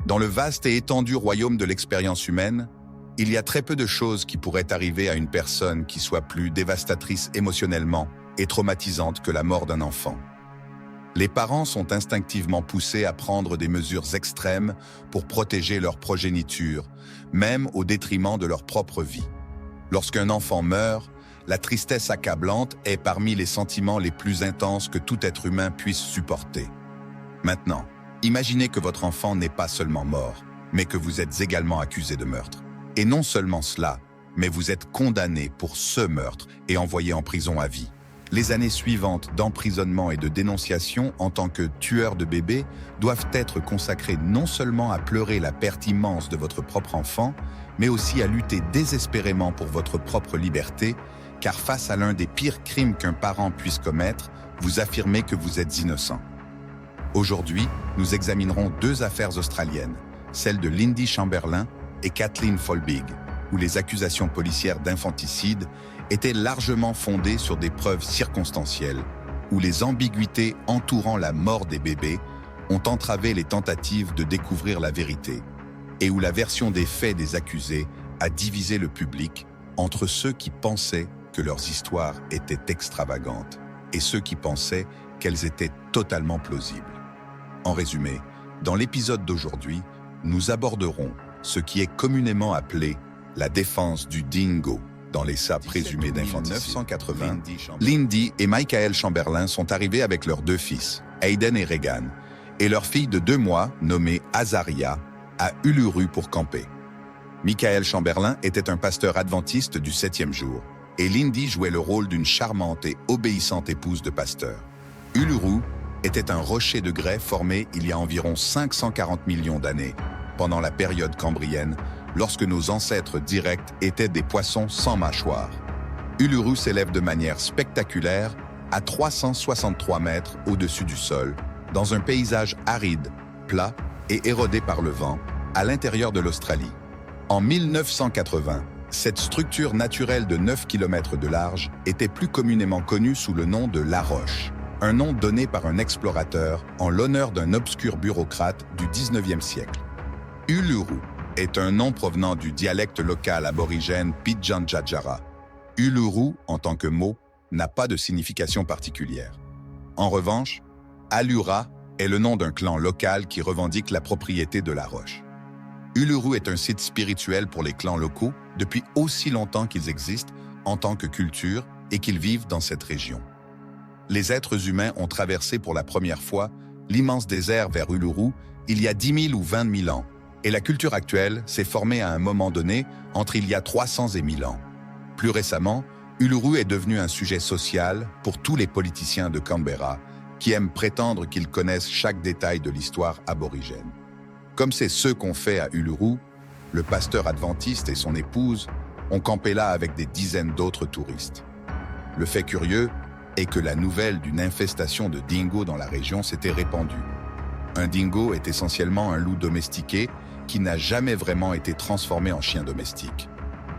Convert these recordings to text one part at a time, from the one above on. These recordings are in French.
Dans le vaste et étendu royaume de l'expérience humaine, il y a très peu de choses qui pourraient arriver à une personne qui soit plus dévastatrice émotionnellement et traumatisante que la mort d'un enfant. Les parents sont instinctivement poussés à prendre des mesures extrêmes pour protéger leur progéniture, même au détriment de leur propre vie. Lorsqu'un enfant meurt, la tristesse accablante est parmi les sentiments les plus intenses que tout être humain puisse supporter. Maintenant, imaginez que votre enfant n'est pas seulement mort, mais que vous êtes également accusé de meurtre. Et non seulement cela, mais vous êtes condamné pour ce meurtre et envoyé en prison à vie. Les années suivantes d'emprisonnement et de dénonciation en tant que tueur de bébés doivent être consacrées non seulement à pleurer la perte immense de votre propre enfant, mais aussi à lutter désespérément pour votre propre liberté, car face à l'un des pires crimes qu'un parent puisse commettre, vous affirmez que vous êtes innocent. Aujourd'hui, nous examinerons deux affaires australiennes, celle de Lindy Chamberlain et Kathleen Folbig, où les accusations policières d'infanticide étaient largement fondées sur des preuves circonstancielles, où les ambiguïtés entourant la mort des bébés ont entravé les tentatives de découvrir la vérité, et où la version des faits des accusés a divisé le public entre ceux qui pensaient que leurs histoires étaient extravagantes et ceux qui pensaient qu'elles étaient totalement plausibles. En résumé, dans l'épisode d'aujourd'hui, nous aborderons ce qui est communément appelé la défense du dingo dans les cas présumés d'infanticide. En 1980, Lindy et Michael Chamberlain sont arrivés avec leurs deux fils, Hayden et Regan, et leur fille de 2 mois, nommée Azaria, à Uluru pour camper. Michael Chamberlain était un pasteur adventiste du 7e jour, et Lindy jouait le rôle d'une charmante et obéissante épouse de pasteur. Uluru était un rocher de grès formé il y a environ 540 millions d'années, pendant la période cambrienne, lorsque nos ancêtres directs étaient des poissons sans mâchoire. Uluru s'élève de manière spectaculaire à 363 mètres au-dessus du sol, dans un paysage aride, plat et érodé par le vent, à l'intérieur de l'Australie. En 1980, cette structure naturelle de 9 km de large était plus communément connue sous le nom de La Roche, un nom donné par un explorateur en l'honneur d'un obscur bureaucrate du 19e siècle. Uluru est un nom provenant du dialecte local aborigène Pitjantjatjara. Uluru, en tant que mot, n'a pas de signification particulière. En revanche, Alura est le nom d'un clan local qui revendique la propriété de la roche. Uluru est un site spirituel pour les clans locaux depuis aussi longtemps qu'ils existent en tant que culture et qu'ils vivent dans cette région. Les êtres humains ont traversé pour la première fois l'immense désert vers Uluru il y a 10 000 ou 20 000 ans, et la culture actuelle s'est formée à un moment donné entre il y a 300 et 1000 ans. Plus récemment, Uluru est devenu un sujet social pour tous les politiciens de Canberra qui aiment prétendre qu'ils connaissent chaque détail de l'histoire aborigène. Comme c'est ce qu'on fait à Uluru, le pasteur adventiste et son épouse ont campé là avec des dizaines d'autres touristes. Le fait curieux est que la nouvelle d'une infestation de dingos dans la région s'était répandue. Un dingo est essentiellement un loup domestiqué qui n'a jamais vraiment été transformé en chien domestique.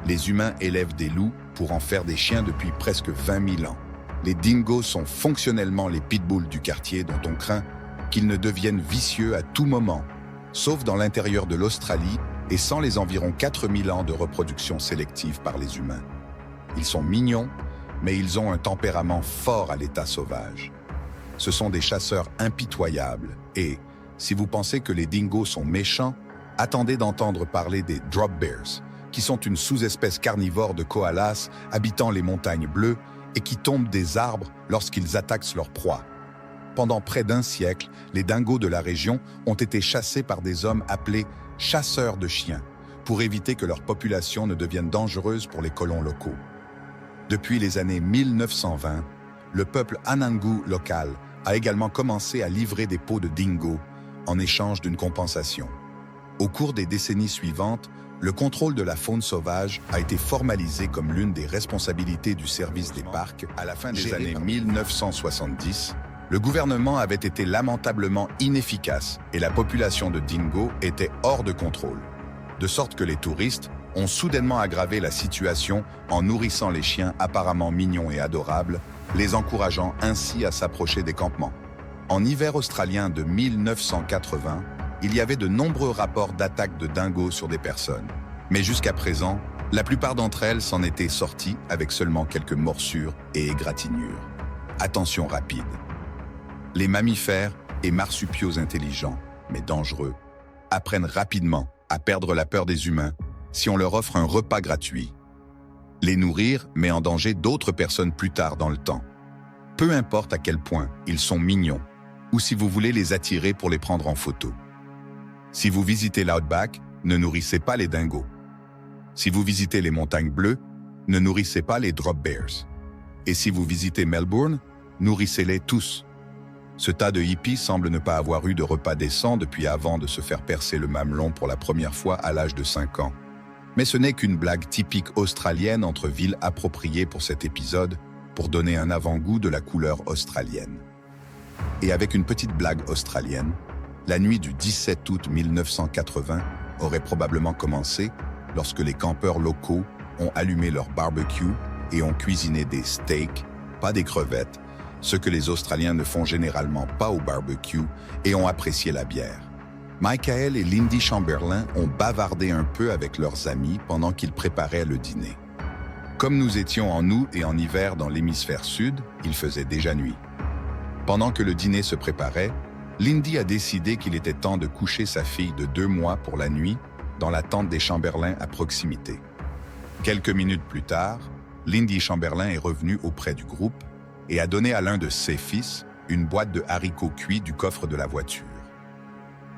Les humains élèvent des loups pour en faire des chiens depuis presque 20 000 ans. Les dingos sont fonctionnellement les pitbulls du quartier dont on craint qu'ils ne deviennent vicieux à tout moment, sauf dans l'intérieur de l'Australie et sans les environ 4000 ans de reproduction sélective par les humains. Ils sont mignons, mais ils ont un tempérament fort à l'état sauvage. Ce sont des chasseurs impitoyables et, si vous pensez que les dingos sont méchants, attendez d'entendre parler des drop bears, qui sont une sous-espèce carnivore de koalas habitant les montagnes bleues et qui tombent des arbres lorsqu'ils attaquent leur proie. Pendant près d'1 siècle, les dingos de la région ont été chassés par des hommes appelés chasseurs de chiens, pour éviter que leur population ne devienne dangereuse pour les colons locaux. Depuis les années 1920, le peuple Anangu local a également commencé à livrer des peaux de dingo en échange d'une compensation. Au cours des décennies suivantes, le contrôle de la faune sauvage a été formalisé comme l'une des responsabilités du service des parcs. À la fin des années 1970, le gouvernement avait été lamentablement inefficace et la population de dingos était hors de contrôle. De sorte que les touristes ont soudainement aggravé la situation en nourrissant les chiens apparemment mignons et adorables, les encourageant ainsi à s'approcher des campements. En hiver australien de 1980, il y avait de nombreux rapports d'attaques de dingos sur des personnes. Mais jusqu'à présent, la plupart d'entre elles s'en étaient sorties avec seulement quelques morsures et égratignures. Attention rapide. Les mammifères et marsupiaux intelligents, mais dangereux, apprennent rapidement à perdre la peur des humains si on leur offre un repas gratuit. Les nourrir met en danger d'autres personnes plus tard dans le temps. Peu importe à quel point ils sont mignons, ou si vous voulez les attirer pour les prendre en photo. Si vous visitez l'Outback, ne nourrissez pas les dingos. Si vous visitez les Montagnes Bleues, ne nourrissez pas les drop bears. Et si vous visitez Melbourne, nourrissez-les tous. Ce tas de hippies semble ne pas avoir eu de repas décent depuis avant de se faire percer le mamelon pour la première fois à l'âge de 5 ans. Mais ce n'est qu'une blague typique australienne entre villes appropriées pour cet épisode pour donner un avant-goût de la couleur australienne. Et avec une petite blague australienne, la nuit du 17 août 1980 aurait probablement commencé lorsque les campeurs locaux ont allumé leur barbecue et ont cuisiné des steaks, pas des crevettes, ce que les Australiens ne font généralement pas au barbecue, et ont apprécié la bière. Michael et Lindy Chamberlain ont bavardé un peu avec leurs amis pendant qu'ils préparaient le dîner. Comme nous étions en août et en hiver dans l'hémisphère sud, il faisait déjà nuit. Pendant que le dîner se préparait, Lindy a décidé qu'il était temps de coucher sa fille de 2 mois pour la nuit dans la tente des Chamberlain à proximité. Quelques minutes plus tard, Lindy Chamberlain est revenue auprès du groupe et a donné à l'un de ses fils une boîte de haricots cuits du coffre de la voiture.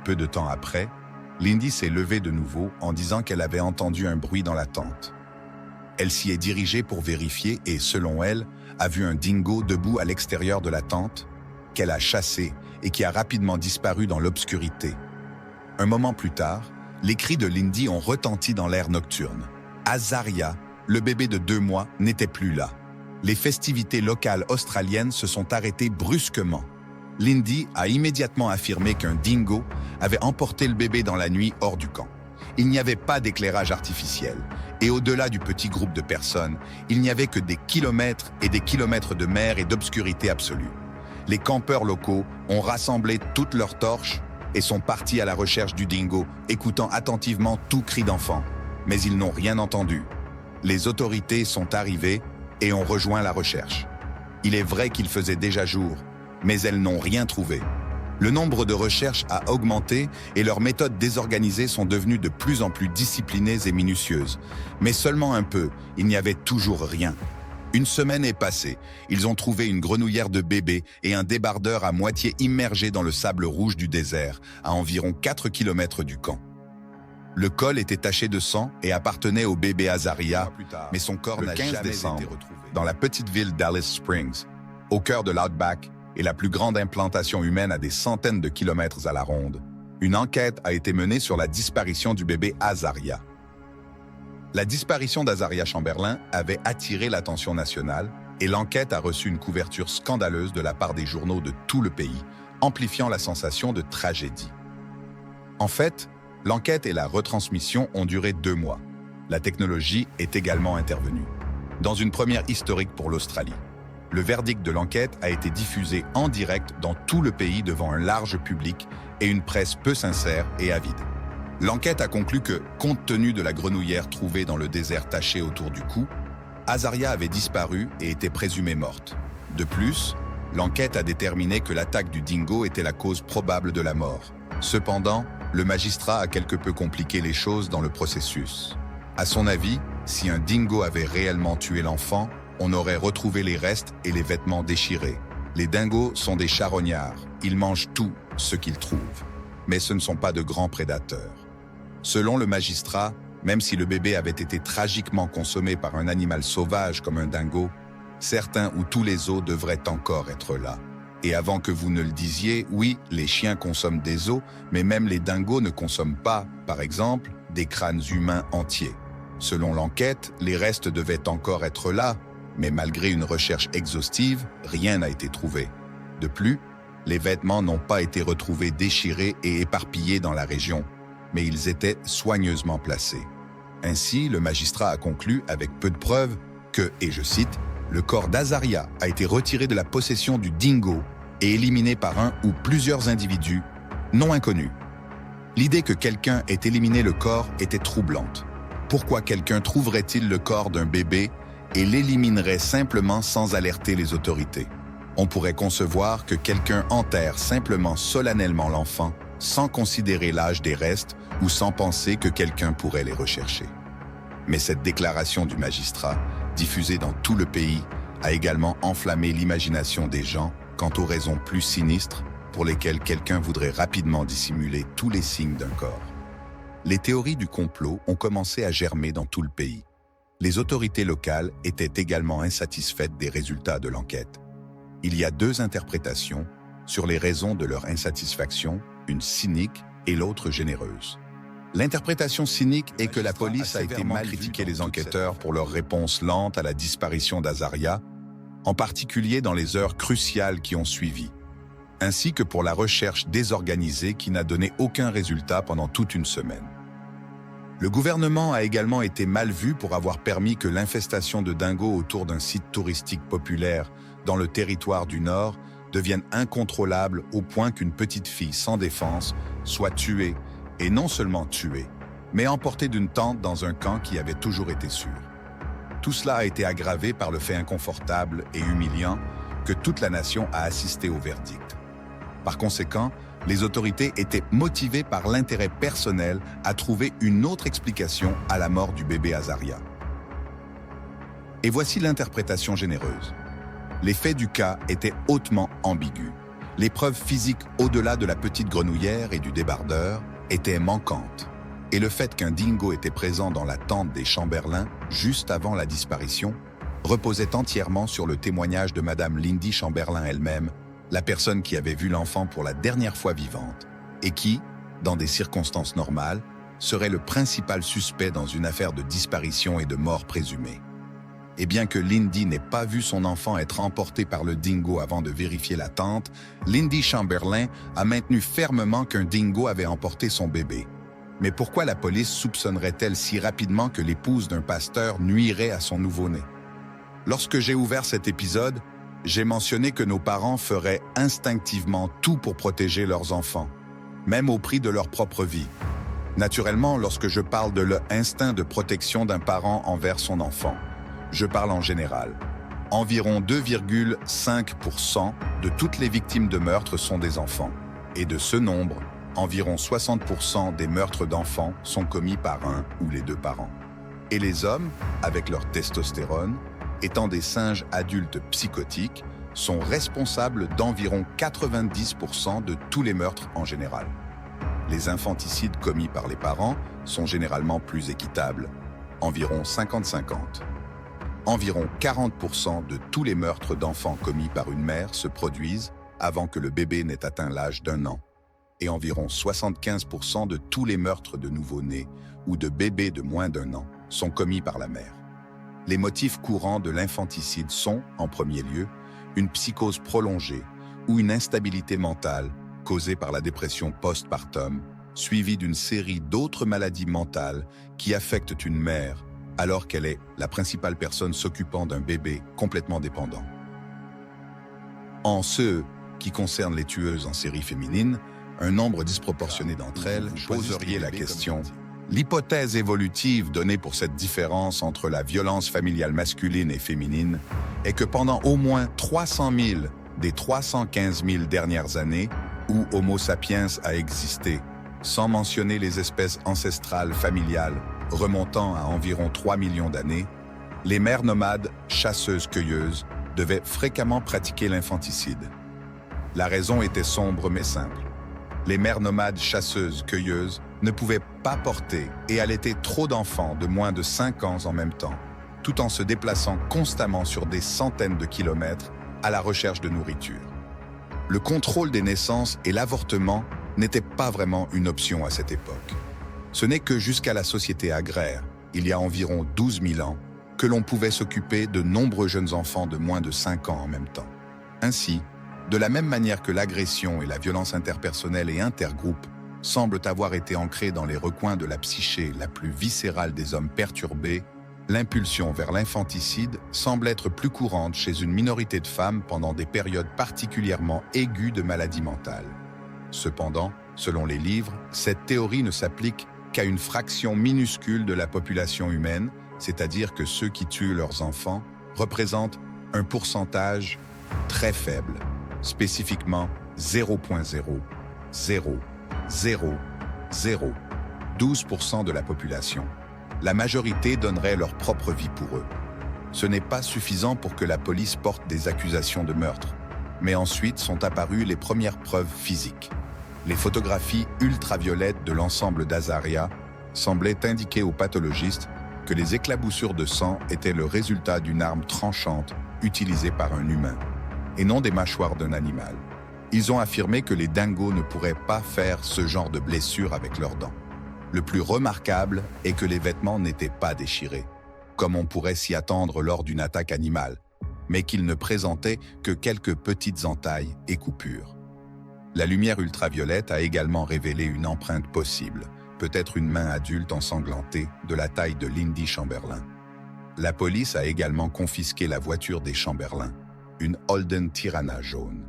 Peu de temps après, Lindy s'est levée de nouveau en disant qu'elle avait entendu un bruit dans la tente. Elle s'y est dirigée pour vérifier et, selon elle, a vu un dingo debout à l'extérieur de la tente, qu'elle a chassé et qui a rapidement disparu dans l'obscurité. Un moment plus tard, les cris de Lindy ont retenti dans l'air nocturne. Azaria, le bébé de 2 mois, n'était plus là. Les festivités locales australiennes se sont arrêtées brusquement. Lindy a immédiatement affirmé qu'un dingo avait emporté le bébé dans la nuit hors du camp. Il n'y avait pas d'éclairage artificiel, et au-delà du petit groupe de personnes, il n'y avait que des kilomètres et des kilomètres de mer et d'obscurité absolue. Les campeurs locaux ont rassemblé toutes leurs torches et sont partis à la recherche du dingo, écoutant attentivement tout cri d'enfant. Mais ils n'ont rien entendu. Les autorités sont arrivées et ont rejoint la recherche. Il est vrai qu'il faisait déjà jour, mais elles n'ont rien trouvé. Le nombre de recherches a augmenté et leurs méthodes désorganisées sont devenues de plus en plus disciplinées et minutieuses. Mais seulement un peu, il n'y avait toujours rien. Une semaine est passée, ils ont trouvé une grenouillère de bébé et un débardeur à moitié immergé dans le sable rouge du désert, à environ 4 km du camp. Le col était taché de sang et appartenait au bébé Azaria, mais son corps n'a jamais été retrouvé. Dans la petite ville d'Alice Springs, au cœur de l'Outback et la plus grande implantation humaine à des centaines de kilomètres à la ronde, une enquête a été menée sur la disparition du bébé Azaria. La disparition d'Azaria Chamberlain avait attiré l'attention nationale et l'enquête a reçu une couverture scandaleuse de la part des journaux de tout le pays, amplifiant la sensation de tragédie. En fait, l'enquête et la retransmission ont duré 2 mois. La technologie est également intervenue. Dans une première historique pour l'Australie, le verdict de l'enquête a été diffusé en direct dans tout le pays devant un large public et une presse peu sincère et avide. L'enquête a conclu que, compte tenu de la grenouillère trouvée dans le désert taché autour du cou, Azaria avait disparu et était présumée morte. De plus, l'enquête a déterminé que l'attaque du dingo était la cause probable de la mort. Cependant, le magistrat a quelque peu compliqué les choses dans le processus. À son avis, si un dingo avait réellement tué l'enfant, on aurait retrouvé les restes et les vêtements déchirés. Les dingos sont des charognards, ils mangent tout ce qu'ils trouvent. Mais ce ne sont pas de grands prédateurs. Selon le magistrat, même si le bébé avait été tragiquement consommé par un animal sauvage comme un dingo, certains ou tous les os devraient encore être là. Et avant que vous ne le disiez, oui, les chiens consomment des os, mais même les dingos ne consomment pas, par exemple, des crânes humains entiers. Selon l'enquête, les restes devaient encore être là, mais malgré une recherche exhaustive, rien n'a été trouvé. De plus, les vêtements n'ont pas été retrouvés déchirés et éparpillés dans la région, mais ils étaient soigneusement placés. Ainsi, le magistrat a conclu avec peu de preuves que, et je cite, « le corps d'Azaria a été retiré de la possession du dingo et éliminé par un ou plusieurs individus non inconnus ». L'idée que quelqu'un ait éliminé le corps était troublante. Pourquoi quelqu'un trouverait-il le corps d'un bébé et l'éliminerait simplement sans alerter les autorités? On pourrait concevoir que quelqu'un enterre simplement solennellement l'enfant sans considérer l'âge des restes ou sans penser que quelqu'un pourrait les rechercher. Mais cette déclaration du magistrat, diffusée dans tout le pays, a également enflammé l'imagination des gens quant aux raisons plus sinistres pour lesquelles quelqu'un voudrait rapidement dissimuler tous les signes d'un corps. Les théories du complot ont commencé à germer dans tout le pays. Les autorités locales étaient également insatisfaites des résultats de l'enquête. Il y a deux interprétations sur les raisons de leur insatisfaction, une cynique et l'autre généreuse. L'interprétation cynique est que la police a été mal critiqué les enquêteurs pour leur réponse lente à la disparition d'Azaria, en particulier dans les heures cruciales qui ont suivi, ainsi que pour la recherche désorganisée qui n'a donné aucun résultat pendant toute une semaine. Le gouvernement a également été mal vu pour avoir permis que l'infestation de dingos autour d'un site touristique populaire dans le territoire du Nord devienne incontrôlable au point qu'une petite fille sans défense soit tuée, et non seulement tuée, mais emportée d'une tente dans un camp qui avait toujours été sûr. Tout cela a été aggravé par le fait inconfortable et humiliant que toute la nation a assisté au verdict. Par conséquent, les autorités étaient motivées par l'intérêt personnel à trouver une autre explication à la mort du bébé Azaria. Et voici l'interprétation généreuse. Les faits du cas étaient hautement ambigus. Les preuves physiques au-delà de la petite grenouillère et du débardeur étaient manquantes. Et le fait qu'un dingo était présent dans la tente des Chamberlain juste avant la disparition reposait entièrement sur le témoignage de Madame Lindy Chamberlain elle-même, la personne qui avait vu l'enfant pour la dernière fois vivante et qui, dans des circonstances normales, serait le principal suspect dans une affaire de disparition et de mort présumée. Et bien que Lindy n'ait pas vu son enfant être emporté par le dingo avant de vérifier la tente, Lindy Chamberlain a maintenu fermement qu'un dingo avait emporté son bébé. Mais pourquoi la police soupçonnerait-elle si rapidement que l'épouse d'un pasteur nuirait à son nouveau-né? Lorsque j'ai ouvert cet épisode, j'ai mentionné que nos parents feraient instinctivement tout pour protéger leurs enfants, même au prix de leur propre vie. Naturellement, lorsque je parle de l'instinct de protection d'un parent envers son enfant, je parle en général. Environ 2,5% de toutes les victimes de meurtre sont des enfants. Et de ce nombre, environ 60% des meurtres d'enfants sont commis par un ou les deux parents. Et les hommes, avec leur testostérone, étant des singes adultes psychotiques, sont responsables d'environ 90% de tous les meurtres en général. Les infanticides commis par les parents sont généralement plus équitables, environ 50-50. Environ 40% de tous les meurtres d'enfants commis par une mère se produisent avant que le bébé n'ait atteint l'âge d'1 an, et environ 75% de tous les meurtres de nouveau-nés ou de bébés de moins d'1 an sont commis par la mère. Les motifs courants de l'infanticide sont, en premier lieu, une psychose prolongée ou une instabilité mentale causée par la dépression postpartum, suivie d'une série d'autres maladies mentales qui affectent une mère alors qu'elle est la principale personne s'occupant d'un bébé complètement dépendant. En ce qui concerne les tueuses en série féminine, un nombre disproportionné d'entre elles poseriez la question. L'hypothèse évolutive donnée pour cette différence entre la violence familiale masculine et féminine est que pendant au moins 300 000 des 315 000 dernières années où Homo sapiens a existé, sans mentionner les espèces ancestrales familiales remontant à environ 3 millions d'années, les mères nomades chasseuses-cueilleuses devaient fréquemment pratiquer l'infanticide. La raison était sombre mais simple. Les mères nomades chasseuses-cueilleuses ne pouvaient pas porter et allaiter trop d'enfants de moins de 5 ans en même temps, tout en se déplaçant constamment sur des centaines de kilomètres à la recherche de nourriture. Le contrôle des naissances et l'avortement n'étaient pas vraiment une option à cette époque. Ce n'est que jusqu'à la société agraire, il y a environ 12 000 ans, que l'on pouvait s'occuper de nombreux jeunes enfants de moins de 5 ans en même temps. Ainsi, de la même manière que l'agression et la violence interpersonnelle et intergroupe semblent avoir été ancrées dans les recoins de la psyché la plus viscérale des hommes perturbés, l'impulsion vers l'infanticide semble être plus courante chez une minorité de femmes pendant des périodes particulièrement aiguës de maladie mentale. Cependant, Selon les livres, cette théorie ne s'applique qu'à une fraction minuscule de la population humaine, c'est-à-dire que ceux qui tuent leurs enfants représentent un pourcentage très faible, spécifiquement 0,00012% de la population. La majorité donnerait leur propre vie pour eux. Ce n'est pas suffisant pour que la police porte des accusations de meurtre, mais ensuite sont apparues les premières preuves physiques. Les photographies ultraviolettes de l'ensemble d'Azaria semblaient indiquer aux pathologistes que les éclaboussures de sang étaient le résultat d'une arme tranchante utilisée par un humain, et non des mâchoires d'un animal. Ils ont affirmé que les dingos ne pourraient pas faire ce genre de blessures avec leurs dents. Le plus remarquable est que les vêtements n'étaient pas déchirés, comme on pourrait s'y attendre lors d'une attaque animale, mais qu'ils ne présentaient que quelques petites entailles et coupures. La lumière ultraviolette a également révélé une empreinte possible, peut-être une main adulte ensanglantée de la taille de Lindy Chamberlain. La police a également confisqué la voiture des Chamberlain, une Holden Tirana jaune.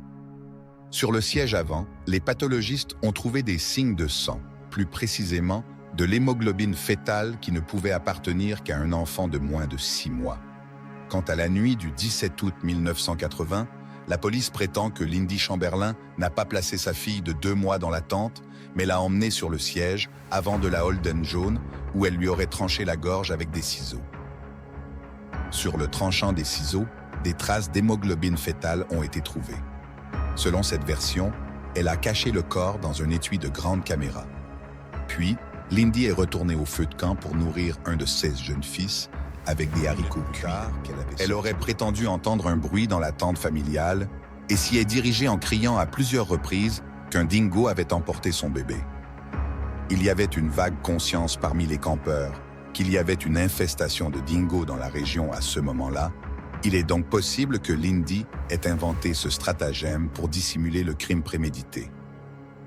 Sur le siège avant, les pathologistes ont trouvé des signes de sang, plus précisément de l'hémoglobine fœtale qui ne pouvait appartenir qu'à un enfant de moins de 6 mois. Quant à la nuit du 17 août 1980, la police prétend que Lindy Chamberlain n'a pas placé sa fille de 2 mois dans la tente, mais l'a emmenée sur le siège avant de la Holden jaune, où elle lui aurait tranché la gorge avec des ciseaux. Sur le tranchant des ciseaux, des traces d'hémoglobine fœtale ont été trouvées. Selon cette version, elle a caché le corps dans un étui de grande caméra. Puis, Lindy est retournée au feu de camp pour nourrir un de ses jeunes fils avec des haricots cuits. Elle aurait prétendu entendre un bruit dans la tente familiale et s'y est dirigée en criant à plusieurs reprises qu'un dingo avait emporté son bébé. Il y avait une vague conscience parmi les campeurs qu'il y avait une infestation de dingos dans la région à ce moment-là. Il est donc possible que Lindy ait inventé ce stratagème pour dissimuler le crime prémédité.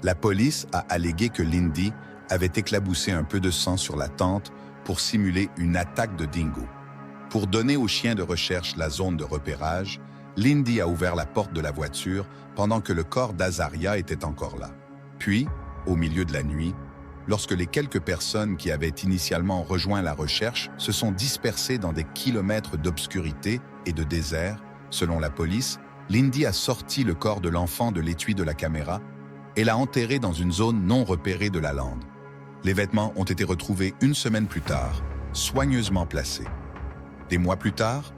La police a allégué que Lindy avait éclaboussé un peu de sang sur la tente pour simuler une attaque de dingo. Pour donner aux chiens de recherche la zone de repérage, Lindy a ouvert la porte de la voiture pendant que le corps d'Azaria était encore là. Puis, au milieu de la nuit, lorsque les quelques personnes qui avaient initialement rejoint la recherche se sont dispersées dans des kilomètres d'obscurité et de désert, selon la police, Lindy a sorti le corps de l'enfant de l'étui de la caméra et l'a enterré dans une zone non repérée de la lande. Les vêtements ont été retrouvés une semaine plus tard, soigneusement placés. Des mois plus tard,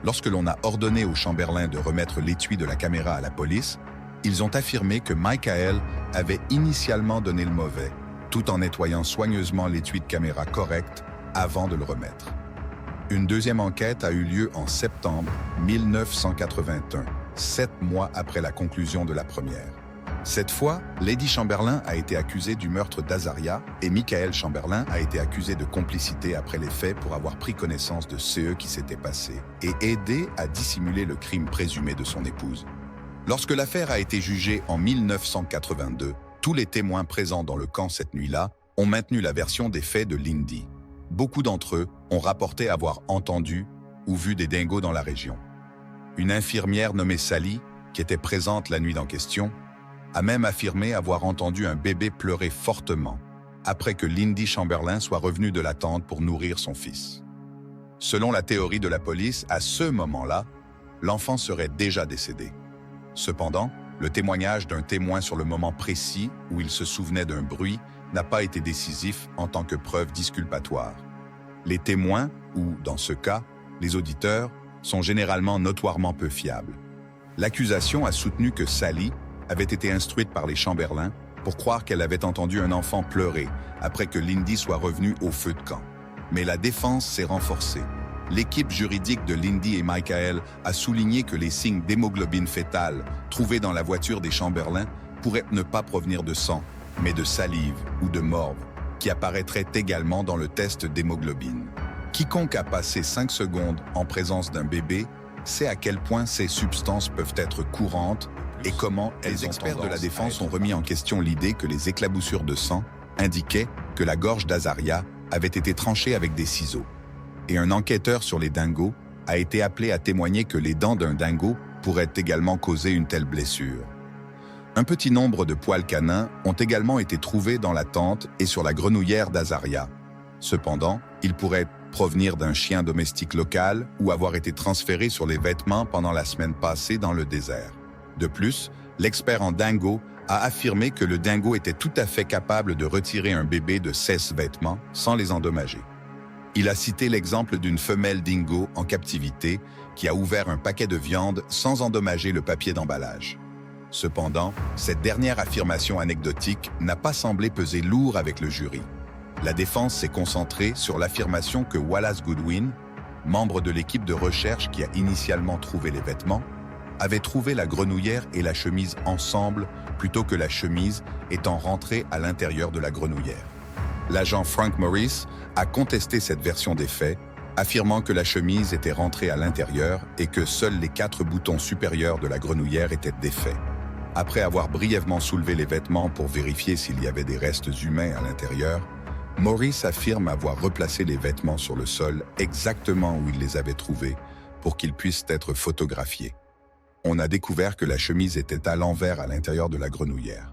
lorsque l'on a ordonné aux Chamberlain de remettre l'étui de la caméra à la police, ils ont affirmé que Michael avait initialement donné le mauvais, tout en nettoyant soigneusement l'étui de caméra correct avant de le remettre. Une deuxième enquête a eu lieu en septembre 1981, 7 mois après la conclusion de la première. Cette fois, Lady Chamberlain a été accusée du meurtre d'Azaria et Michael Chamberlain a été accusé de complicité après les faits pour avoir pris connaissance de ce qui s'était passé et aidé à dissimuler le crime présumé de son épouse. Lorsque l'affaire a été jugée en 1982, tous les témoins présents dans le camp cette nuit-là ont maintenu la version des faits de Lindy. Beaucoup d'entre eux ont rapporté avoir entendu ou vu des dingos dans la région. Une infirmière nommée Sally, qui était présente la nuit en question, a même affirmé avoir entendu un bébé pleurer fortement après que Lindy Chamberlain soit revenue de la tente pour nourrir son fils. Selon la théorie de la police, à ce moment-là, l'enfant serait déjà décédé. Cependant, le témoignage d'un témoin sur le moment précis où il se souvenait d'un bruit n'a pas été décisif en tant que preuve disculpatoire. Les témoins, ou dans ce cas, les auditeurs, sont généralement notoirement peu fiables. L'accusation a soutenu que Sally avait été instruite par les Chamberlain pour croire qu'elle avait entendu un enfant pleurer après que Lindy soit revenue au feu de camp. Mais la défense s'est renforcée. L'équipe juridique de Lindy et Michael a souligné que les signes d'hémoglobine fœtale trouvés dans la voiture des Chamberlain pourraient ne pas provenir de sang, mais de salive ou de morve, qui apparaîtraient également dans le test d'hémoglobine. Quiconque a passé 5 secondes en présence d'un bébé sait à quel point ces substances peuvent être courantes et comment les experts de la défense ont remis en question l'idée que les éclaboussures de sang indiquaient que la gorge d'Azaria avait été tranchée avec des ciseaux. Et un enquêteur sur les dingos a été appelé à témoigner que les dents d'un dingo pourraient également causer une telle blessure. Un petit nombre de poils canins ont également été trouvés dans la tente et sur la grenouillère d'Azaria. Cependant, ils pourraient provenir d'un chien domestique local ou avoir été transférés sur les vêtements pendant la semaine passée dans le désert. De plus, l'expert en dingo a affirmé que le dingo était tout à fait capable de retirer un bébé de 16 vêtements sans les endommager. Il a cité l'exemple d'une femelle dingo en captivité qui a ouvert un paquet de viande sans endommager le papier d'emballage. Cependant, cette dernière affirmation anecdotique n'a pas semblé peser lourd avec le jury. La défense s'est concentrée sur l'affirmation que Wallace Goodwin, membre de l'équipe de recherche qui a initialement trouvé les vêtements, avait trouvé la grenouillère et la chemise ensemble plutôt que la chemise étant rentrée à l'intérieur de la grenouillère. L'agent Frank Morris a contesté cette version des faits, affirmant que la chemise était rentrée à l'intérieur et que seuls les 4 boutons supérieurs de la grenouillère étaient défaits. Après avoir brièvement soulevé les vêtements pour vérifier s'il y avait des restes humains à l'intérieur, Morris affirme avoir replacé les vêtements sur le sol exactement où il les avait trouvés pour qu'ils puissent être photographiés. On a découvert que la chemise était à l'envers à l'intérieur de la grenouillère.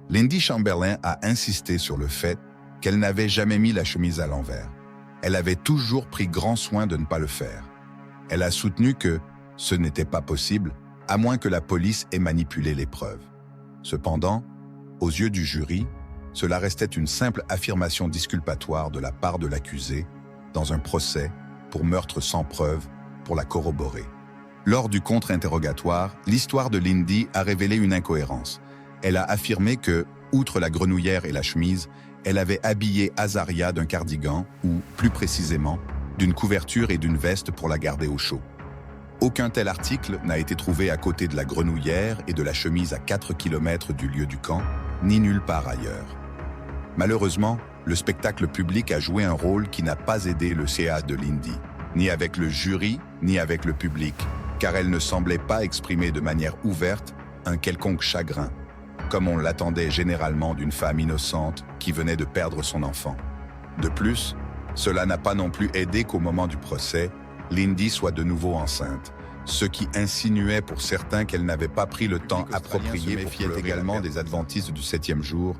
Lindy Chamberlain a insisté sur le fait qu'elle n'avait jamais mis la chemise à l'envers. Elle avait toujours pris grand soin de ne pas le faire. Elle a soutenu que ce n'était pas possible, à moins que la police ait manipulé les preuves. Cependant, aux yeux du jury, cela restait une simple affirmation disculpatoire de la part de l'accusé dans un procès pour meurtre sans preuve pour la corroborer. Lors du contre-interrogatoire, l'histoire de Lindy a révélé une incohérence. Elle a affirmé que, outre la grenouillère et la chemise, elle avait habillé Azaria d'un cardigan ou, plus précisément, d'une couverture et d'une veste pour la garder au chaud. Aucun tel article n'a été trouvé à côté de la grenouillère et de la chemise à 4 km du lieu du camp, ni nulle part ailleurs. Malheureusement, le spectacle public a joué un rôle qui n'a pas aidé le CA de Lindy, ni avec le jury, ni avec le public, car elle ne semblait pas exprimer de manière ouverte un quelconque chagrin, comme on l'attendait généralement d'une femme innocente qui venait de perdre son enfant. De plus, cela n'a pas non plus aidé qu'au moment du procès, Lindy soit de nouveau enceinte, ce qui insinuait pour certains qu'elle n'avait pas pris le temps approprié pour pleurer également des adventistes du 7e jour,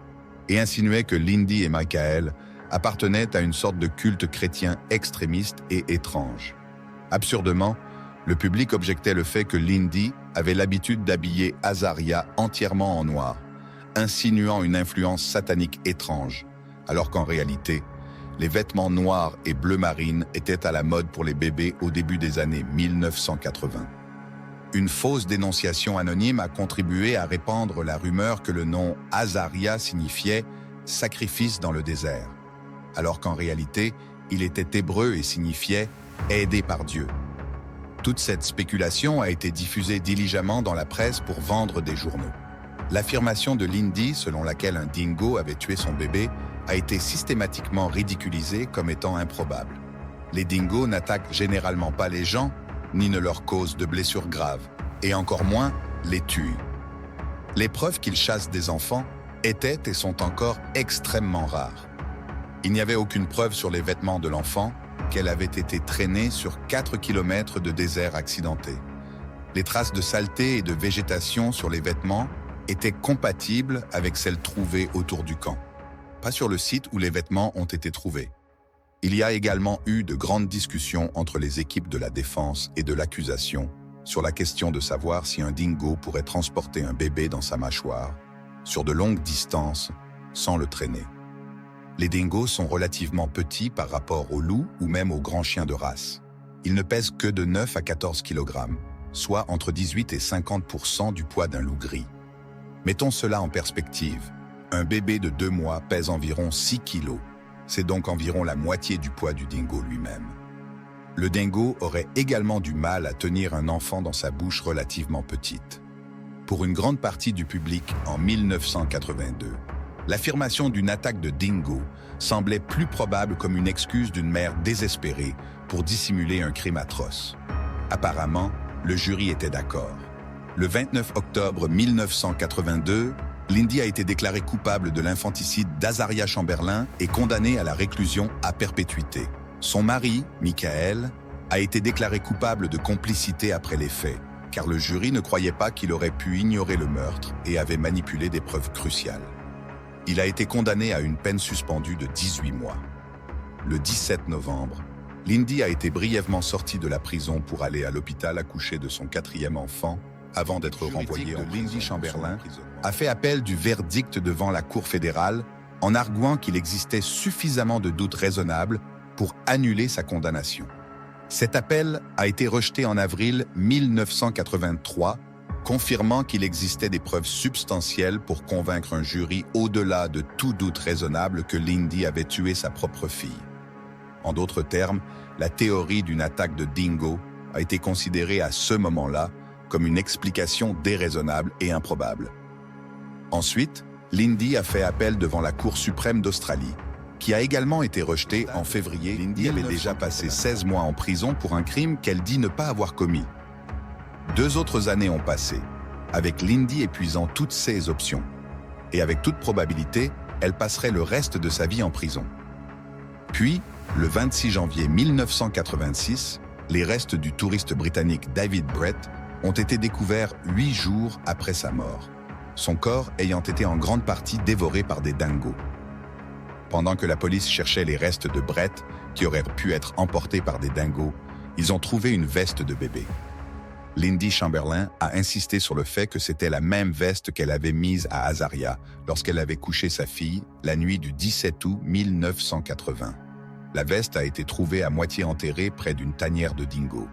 et insinuait que Lindy et Michael appartenaient à une sorte de culte chrétien extrémiste et étrange. Absurdement, le public objectait le fait que Lindy avait l'habitude d'habiller Azaria entièrement en noir, insinuant une influence satanique étrange, alors qu'en réalité, les vêtements noirs et bleu marine étaient à la mode pour les bébés au début des années 1980. Une fausse dénonciation anonyme a contribué à répandre la rumeur que le nom Azaria signifiait « sacrifice dans le désert », alors qu'en réalité, il était hébreu et signifiait « aidé par Dieu ». Toute cette spéculation a été diffusée diligemment dans la presse pour vendre des journaux. L'affirmation de Lindy, selon laquelle un dingo avait tué son bébé, a été systématiquement ridiculisée comme étant improbable. Les dingos n'attaquent généralement pas les gens, ni ne leur causent de blessures graves, et encore moins les tuent. Les preuves qu'ils chassent des enfants étaient et sont encore extrêmement rares. Il n'y avait aucune preuve sur les vêtements de l'enfant qu'elle avait été traînée sur 4 km de désert accidenté. Les traces de saleté et de végétation sur les vêtements étaient compatibles avec celles trouvées autour du camp, pas sur le site où les vêtements ont été trouvés. Il y a également eu de grandes discussions entre les équipes de la défense et de l'accusation sur la question de savoir si un dingo pourrait transporter un bébé dans sa mâchoire, sur de longues distances, sans le traîner. Les dingos sont relativement petits par rapport aux loups ou même aux grands chiens de race. Ils ne pèsent que de 9 à 14 kg, soit entre 18 et 50% du poids d'un loup gris. Mettons cela en perspective. Un bébé de 2 mois pèse environ 6 kg. C'est donc environ la moitié du poids du dingo lui-même. Le dingo aurait également du mal à tenir un enfant dans sa bouche relativement petite. Pour une grande partie du public en 1982, l'affirmation d'une attaque de dingo semblait plus probable comme une excuse d'une mère désespérée pour dissimuler un crime atroce. Apparemment, le jury était d'accord. Le 29 octobre 1982, Lindy a été déclarée coupable de l'infanticide d'Azaria Chamberlain et condamnée à la réclusion à perpétuité. Son mari, Michael, a été déclaré coupable de complicité après les faits, car le jury ne croyait pas qu'il aurait pu ignorer le meurtre et avait manipulé des preuves cruciales. Il a été condamné à une peine suspendue de 18 mois. Le 17 novembre, Lindy a été brièvement sortie de la prison pour aller à l'hôpital accoucher de son 4e enfant avant d'être renvoyée en prison. Lindy Chamberlain a fait appel du verdict devant la Cour fédérale en arguant qu'il existait suffisamment de doutes raisonnables pour annuler sa condamnation. Cet appel a été rejeté en avril 1983, confirmant qu'il existait des preuves substantielles pour convaincre un jury au-delà de tout doute raisonnable que Lindy avait tué sa propre fille. En d'autres termes, la théorie d'une attaque de dingo a été considérée à ce moment-là comme une explication déraisonnable et improbable. Ensuite, Lindy a fait appel devant la Cour suprême d'Australie, qui a également été rejetée en février. Lindy avait déjà passé 16 mois en prison pour un crime qu'elle dit ne pas avoir commis. 2 autres années ont passé, avec Lindy épuisant toutes ses options. Et avec toute probabilité, elle passerait le reste de sa vie en prison. Puis, le 26 janvier 1986, les restes du touriste britannique David Brett ont été découverts 8 jours après sa mort, son corps ayant été en grande partie dévoré par des dingos. Pendant que la police cherchait les restes de Brett, qui auraient pu être emportés par des dingos, ils ont trouvé une veste de bébé. Lindy Chamberlain a insisté sur le fait que c'était la même veste qu'elle avait mise à Azaria lorsqu'elle avait couché sa fille la nuit du 17 août 1980. La veste a été trouvée à moitié enterrée près d'une tanière de dingo.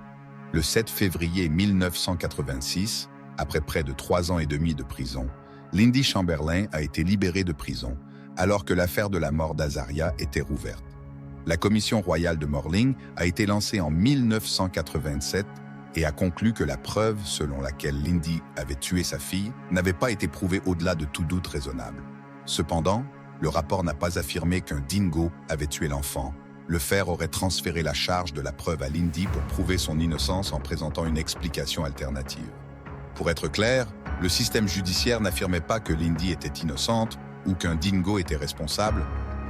Le 7 février 1986, après près de 3 ans et demi de prison, Lindy Chamberlain a été libérée de prison alors que l'affaire de la mort d'Azaria était rouverte. La commission royale de Morling a été lancée en 1987 et a conclu que la preuve selon laquelle Lindy avait tué sa fille n'avait pas été prouvée au-delà de tout doute raisonnable. Cependant, le rapport n'a pas affirmé qu'un dingo avait tué l'enfant. Le fait aurait transféré la charge de la preuve à Lindy pour prouver son innocence en présentant une explication alternative. Pour être clair, le système judiciaire n'affirmait pas que Lindy était innocente ou qu'un dingo était responsable,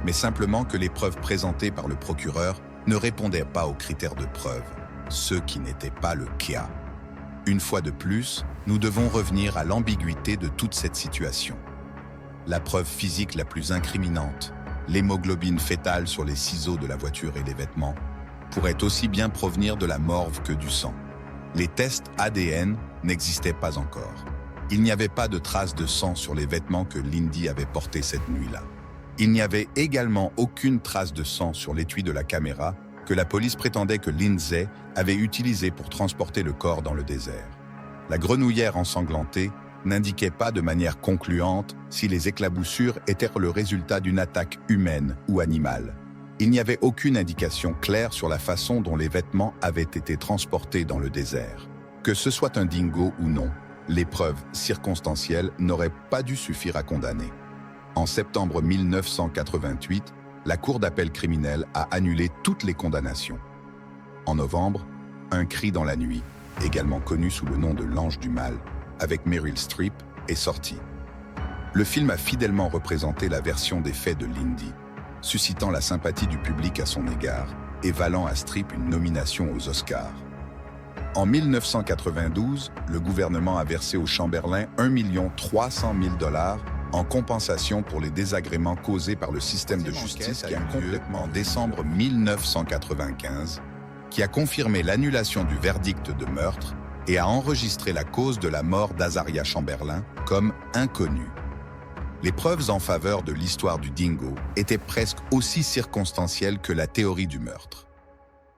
mais simplement que les preuves présentées par le procureur ne répondaient pas aux critères de preuve, ce qui n'était pas le cas. Une fois de plus, nous devons revenir à l'ambiguïté de toute cette situation. La preuve physique la plus incriminante, l'hémoglobine fœtale sur les ciseaux de la voiture et les vêtements, pourrait aussi bien provenir de la morve que du sang. Les tests ADN n'existaient pas encore. Il n'y avait pas de traces de sang sur les vêtements que Lindy avait portés cette nuit-là. Il n'y avait également aucune trace de sang sur l'étui de la caméra que la police prétendait que Lindsay avait utilisé pour transporter le corps dans le désert. La grenouillère ensanglantée n'indiquait pas de manière concluante si les éclaboussures étaient le résultat d'une attaque humaine ou animale. Il n'y avait aucune indication claire sur la façon dont les vêtements avaient été transportés dans le désert. Que ce soit un dingo ou non, les preuves circonstancielles n'auraient pas dû suffire à condamner. En septembre 1988, la Cour d'appel criminelle a annulé toutes les condamnations. En novembre, Un cri dans la nuit, également connu sous le nom de L'Ange du Mal, avec Meryl Streep, est sorti. Le film a fidèlement représenté la version des faits de Lindy, suscitant la sympathie du public à son égard et valant à Streep une nomination aux Oscars. En 1992, le gouvernement a versé aux Chamberlain 1 300 000 $ en compensation pour les désagréments causés par le système de justice qui a eu lieu en décembre 1995, qui a confirmé l'annulation du verdict de meurtre et a enregistré la cause de la mort d'Azaria Chamberlain comme inconnue. Les preuves en faveur de l'histoire du dingo étaient presque aussi circonstancielles que la théorie du meurtre.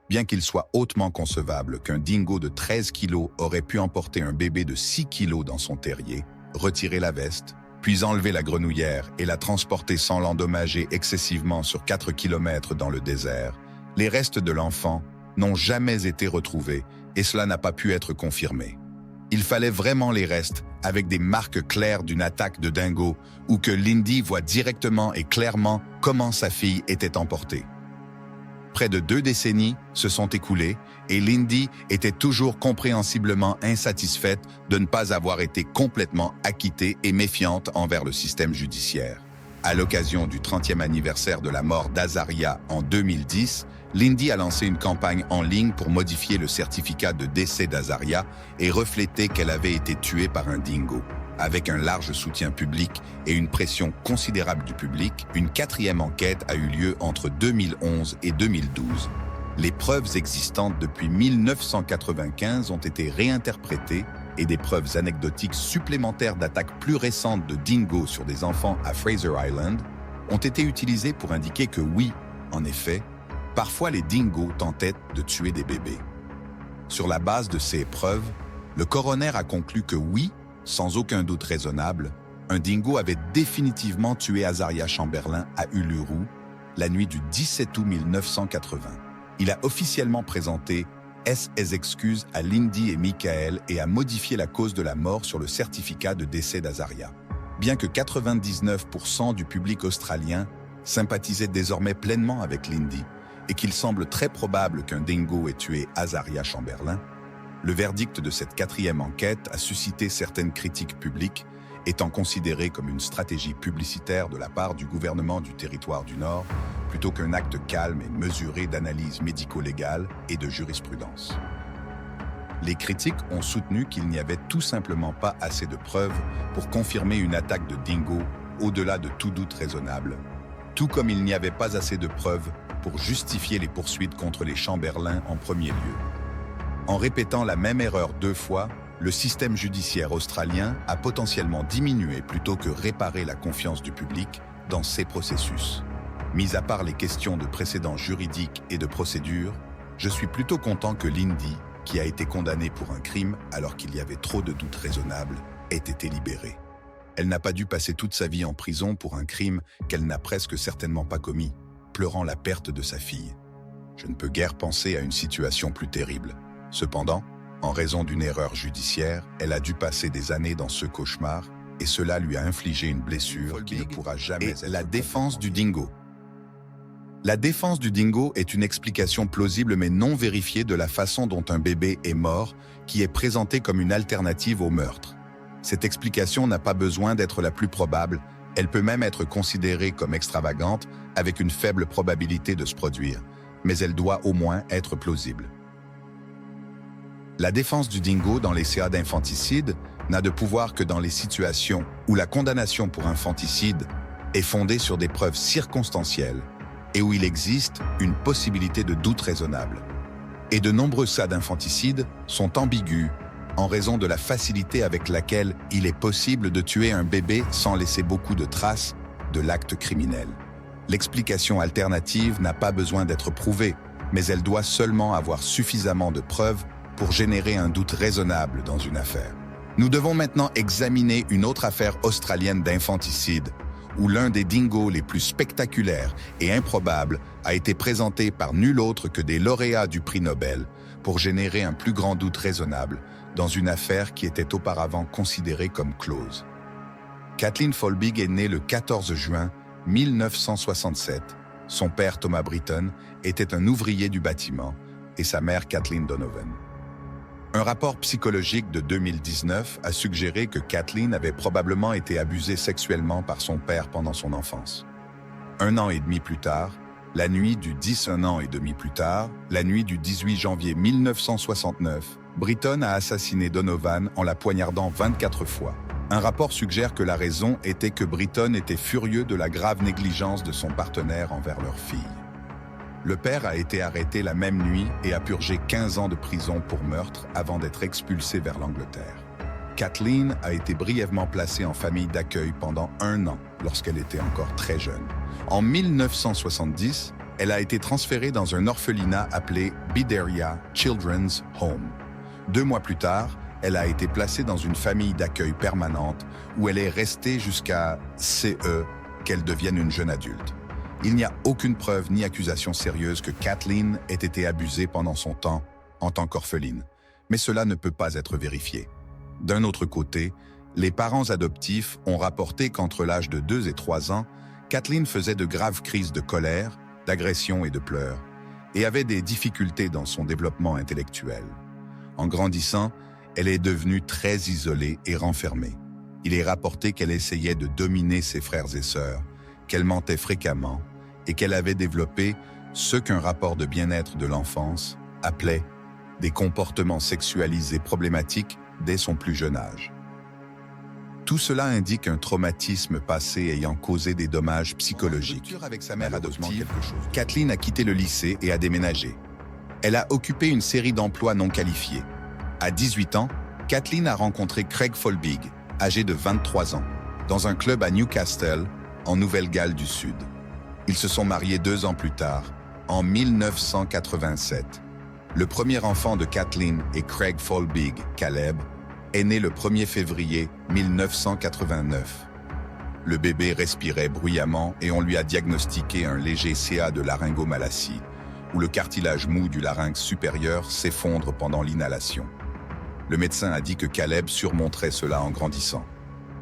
Bien qu'il soit hautement concevable qu'un dingo de 13 kilos aurait pu emporter un bébé de 6 kilos dans son terrier, retirer la veste, puis enlever la grenouillère et la transporter sans l'endommager excessivement sur 4 kilomètres dans le désert, les restes de l'enfant n'ont jamais été retrouvés et cela n'a pas pu être confirmé. Il fallait vraiment les restes avec des marques claires d'une attaque de dingo ou que Lindy voit directement et clairement comment sa fille était emportée. Près de 2 décennies se sont écoulées et Lindy était toujours compréhensiblement insatisfaite de ne pas avoir été complètement acquittée et méfiante envers le système judiciaire. À l'occasion du 30e anniversaire de la mort d'Azaria en 2010, Lindy a lancé une campagne en ligne pour modifier le certificat de décès d'Azaria et refléter qu'elle avait été tuée par un dingo. Avec un large soutien public et une pression considérable du public, une 4e enquête a eu lieu entre 2011 et 2012. Les preuves existantes depuis 1995 ont été réinterprétées et des preuves anecdotiques supplémentaires d'attaques plus récentes de dingos sur des enfants à Fraser Island ont été utilisées pour indiquer que oui, en effet, parfois les dingos tentaient de tuer des bébés. Sur la base de ces preuves, le coroner a conclu que oui, sans aucun doute raisonnable, un dingo avait définitivement tué Azaria Chamberlain à Uluru la nuit du 17 août 1980. Il a officiellement présenté ses excuses à Lindy et Michael et a modifié la cause de la mort sur le certificat de décès d'Azaria. Bien que 99% du public australien sympathisait désormais pleinement avec Lindy et qu'il semble très probable qu'un dingo ait tué Azaria Chamberlain, le verdict de cette 4e enquête a suscité certaines critiques publiques, étant considéré comme une stratégie publicitaire de la part du gouvernement du Territoire du Nord, plutôt qu'un acte calme et mesuré d'analyse médico-légale et de jurisprudence. Les critiques ont soutenu qu'il n'y avait tout simplement pas assez de preuves pour confirmer une attaque de dingo au-delà de tout doute raisonnable, tout comme il n'y avait pas assez de preuves pour justifier les poursuites contre les Chamberlain en premier lieu. En répétant la même erreur 2 fois, le système judiciaire australien a potentiellement diminué plutôt que réparé la confiance du public dans ces processus. Mis à part les questions de précédents juridiques et de procédure, je suis plutôt content que Lindy, qui a été condamnée pour un crime alors qu'il y avait trop de doutes raisonnables, ait été libérée. Elle n'a pas dû passer toute sa vie en prison pour un crime qu'elle n'a presque certainement pas commis, pleurant la perte de sa fille. Je ne peux guère penser à une situation plus terrible. Cependant, en raison d'une erreur judiciaire, elle a dû passer des années dans ce cauchemar et cela lui a infligé une blessure qui ne pourra jamais être... La défense du dingo. La défense du dingo est une explication plausible mais non vérifiée de la façon dont un bébé est mort, qui est présentée comme une alternative au meurtre. Cette explication n'a pas besoin d'être la plus probable, elle peut même être considérée comme extravagante avec une faible probabilité de se produire, mais elle doit au moins être plausible. La défense du dingo dans les CA d'infanticide n'a de pouvoir que dans les situations où la condamnation pour infanticide est fondée sur des preuves circonstancielles et où il existe une possibilité de doute raisonnable. Et de nombreux cas d'infanticide sont ambigus en raison de la facilité avec laquelle il est possible de tuer un bébé sans laisser beaucoup de traces de l'acte criminel. L'explication alternative n'a pas besoin d'être prouvée, mais elle doit seulement avoir suffisamment de preuves pour générer un doute raisonnable dans une affaire. Nous devons maintenant examiner une autre affaire australienne d'infanticide, où l'un des dingos les plus spectaculaires et improbables a été présenté par nul autre que des lauréats du prix Nobel pour générer un plus grand doute raisonnable dans une affaire qui était auparavant considérée comme close. Kathleen Folbig est née le 14 juin 1967. Son père, Thomas Britton, était un ouvrier du bâtiment et sa mère, Kathleen Donovan. Un rapport psychologique de 2019 a suggéré que Kathleen avait probablement été abusée sexuellement par son père pendant son enfance. 1 an et demi plus tard, la nuit du 1 an et demi plus tard, la nuit du 18 janvier 1969, Britton a assassiné Donovan en la poignardant 24 fois. Un rapport suggère que la raison était que Britton était furieux de la grave négligence de son partenaire envers leur fille. Le père a été arrêté la même nuit et a purgé 15 ans de prison pour meurtre avant d'être expulsé vers l'Angleterre. Kathleen a été brièvement placée en famille d'accueil pendant 1 an lorsqu'elle était encore très jeune. En 1970, elle a été transférée dans un orphelinat appelé Bideria Children's Home. 2 mois plus tard, elle a été placée dans une famille d'accueil permanente où elle est restée jusqu'à qu'elle devienne une jeune adulte. Il n'y a aucune preuve ni accusation sérieuse que Kathleen ait été abusée pendant son temps en tant qu'orpheline, mais cela ne peut pas être vérifié. D'un autre côté, les parents adoptifs ont rapporté qu'entre l'âge de 2 et 3 ans, Kathleen faisait de graves crises de colère, d'agression et de pleurs, et avait des difficultés dans son développement intellectuel. En grandissant, elle est devenue très isolée et renfermée. Il est rapporté qu'elle essayait de dominer ses frères et sœurs, qu'elle mentait fréquemment et qu'elle avait développé ce qu'un rapport de bien-être de l'enfance appelait des comportements sexualisés problématiques dès son plus jeune âge. Tout cela indique un traumatisme passé ayant causé des dommages psychologiques. Avec sa mère adoptive, Kathleen a quitté le lycée et a déménagé. Elle a occupé une série d'emplois non qualifiés. À 18 ans, Kathleen a rencontré Craig Folbig, âgé de 23 ans, dans un club à Newcastle, en Nouvelle-Galles du Sud. Ils se sont mariés 2 ans plus tard, en 1987. Le premier enfant de Kathleen et Craig Folbig, Caleb, est né le 1er février 1989. Le bébé respirait bruyamment et on lui a diagnostiqué un léger CA de laryngomalacie, où le cartilage mou du larynx supérieur s'effondre pendant l'inhalation. Le médecin a dit que Caleb surmonterait cela en grandissant.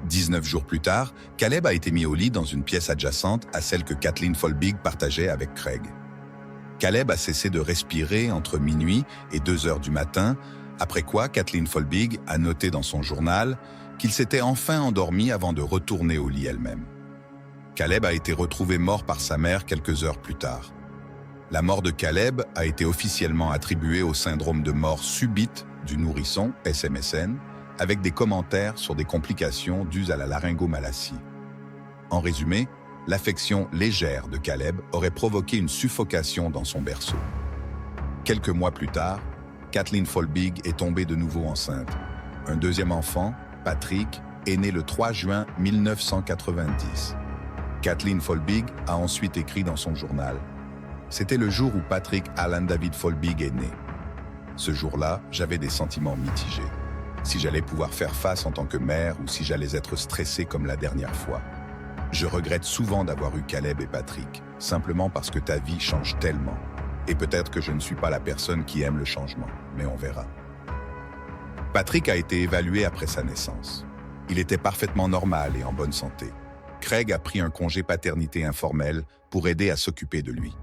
19 jours plus tard, Caleb a été mis au lit dans une pièce adjacente à celle que Kathleen Folbig partageait avec Craig. Caleb a cessé de respirer entre minuit et 2 heures du matin, après quoi Kathleen Folbig a noté dans son journal qu'il s'était enfin endormi avant de retourner au lit elle-même. Caleb a été retrouvé mort par sa mère quelques heures plus tard. La mort de Caleb a été officiellement attribuée au syndrome de mort subite du nourrisson, SMSN, avec des commentaires sur des complications dues à la laryngomalacie. En résumé, l'affection légère de Caleb aurait provoqué une suffocation dans son berceau. Quelques mois plus tard, Kathleen Folbig est tombée de nouveau enceinte. Un deuxième enfant, Patrick, est né le 3 juin 1990. Kathleen Folbig a ensuite écrit dans son journal « C'était le jour où Patrick Alan David Folbig est né. Ce jour-là, j'avais des sentiments mitigés. Si j'allais pouvoir faire face en tant que mère ou si j'allais être stressée comme la dernière fois. Je regrette souvent d'avoir eu Caleb et Patrick, simplement parce que ta vie change tellement. Et peut-être que je ne suis pas la personne qui aime le changement, mais on verra. » Patrick a été évalué après sa naissance. Il était parfaitement normal et en bonne santé. Craig a pris un congé paternité informel pour aider à s'occuper de lui.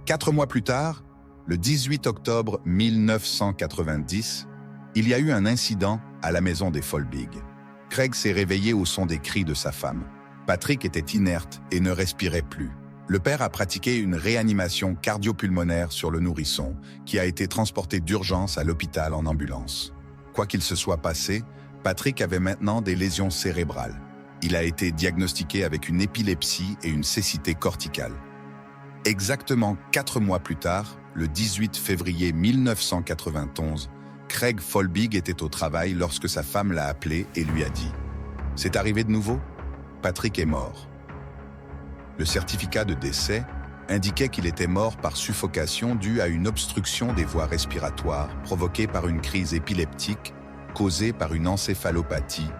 4 mois plus tard, le 18 octobre 1990, il y a eu un incident à la maison des Folbig. Craig s'est réveillé au son des cris de sa femme. Patrick était inerte et ne respirait plus. Le père a pratiqué une réanimation cardio-pulmonaire sur le nourrisson, qui a été transporté d'urgence à l'hôpital en ambulance. Quoi qu'il se soit passé, Patrick avait maintenant des lésions cérébrales. Il a été diagnostiqué avec une épilepsie et une cécité corticale. Exactement 4 mois plus tard, le 18 février 1991, Craig Folbig était au travail lorsque sa femme l'a appelé et lui a dit « C'est arrivé de nouveau ? Patrick est mort. » Le certificat de décès indiquait qu'il était mort par suffocation due à une obstruction des voies respiratoires provoquée par une crise épileptique causée par une encéphalopathie,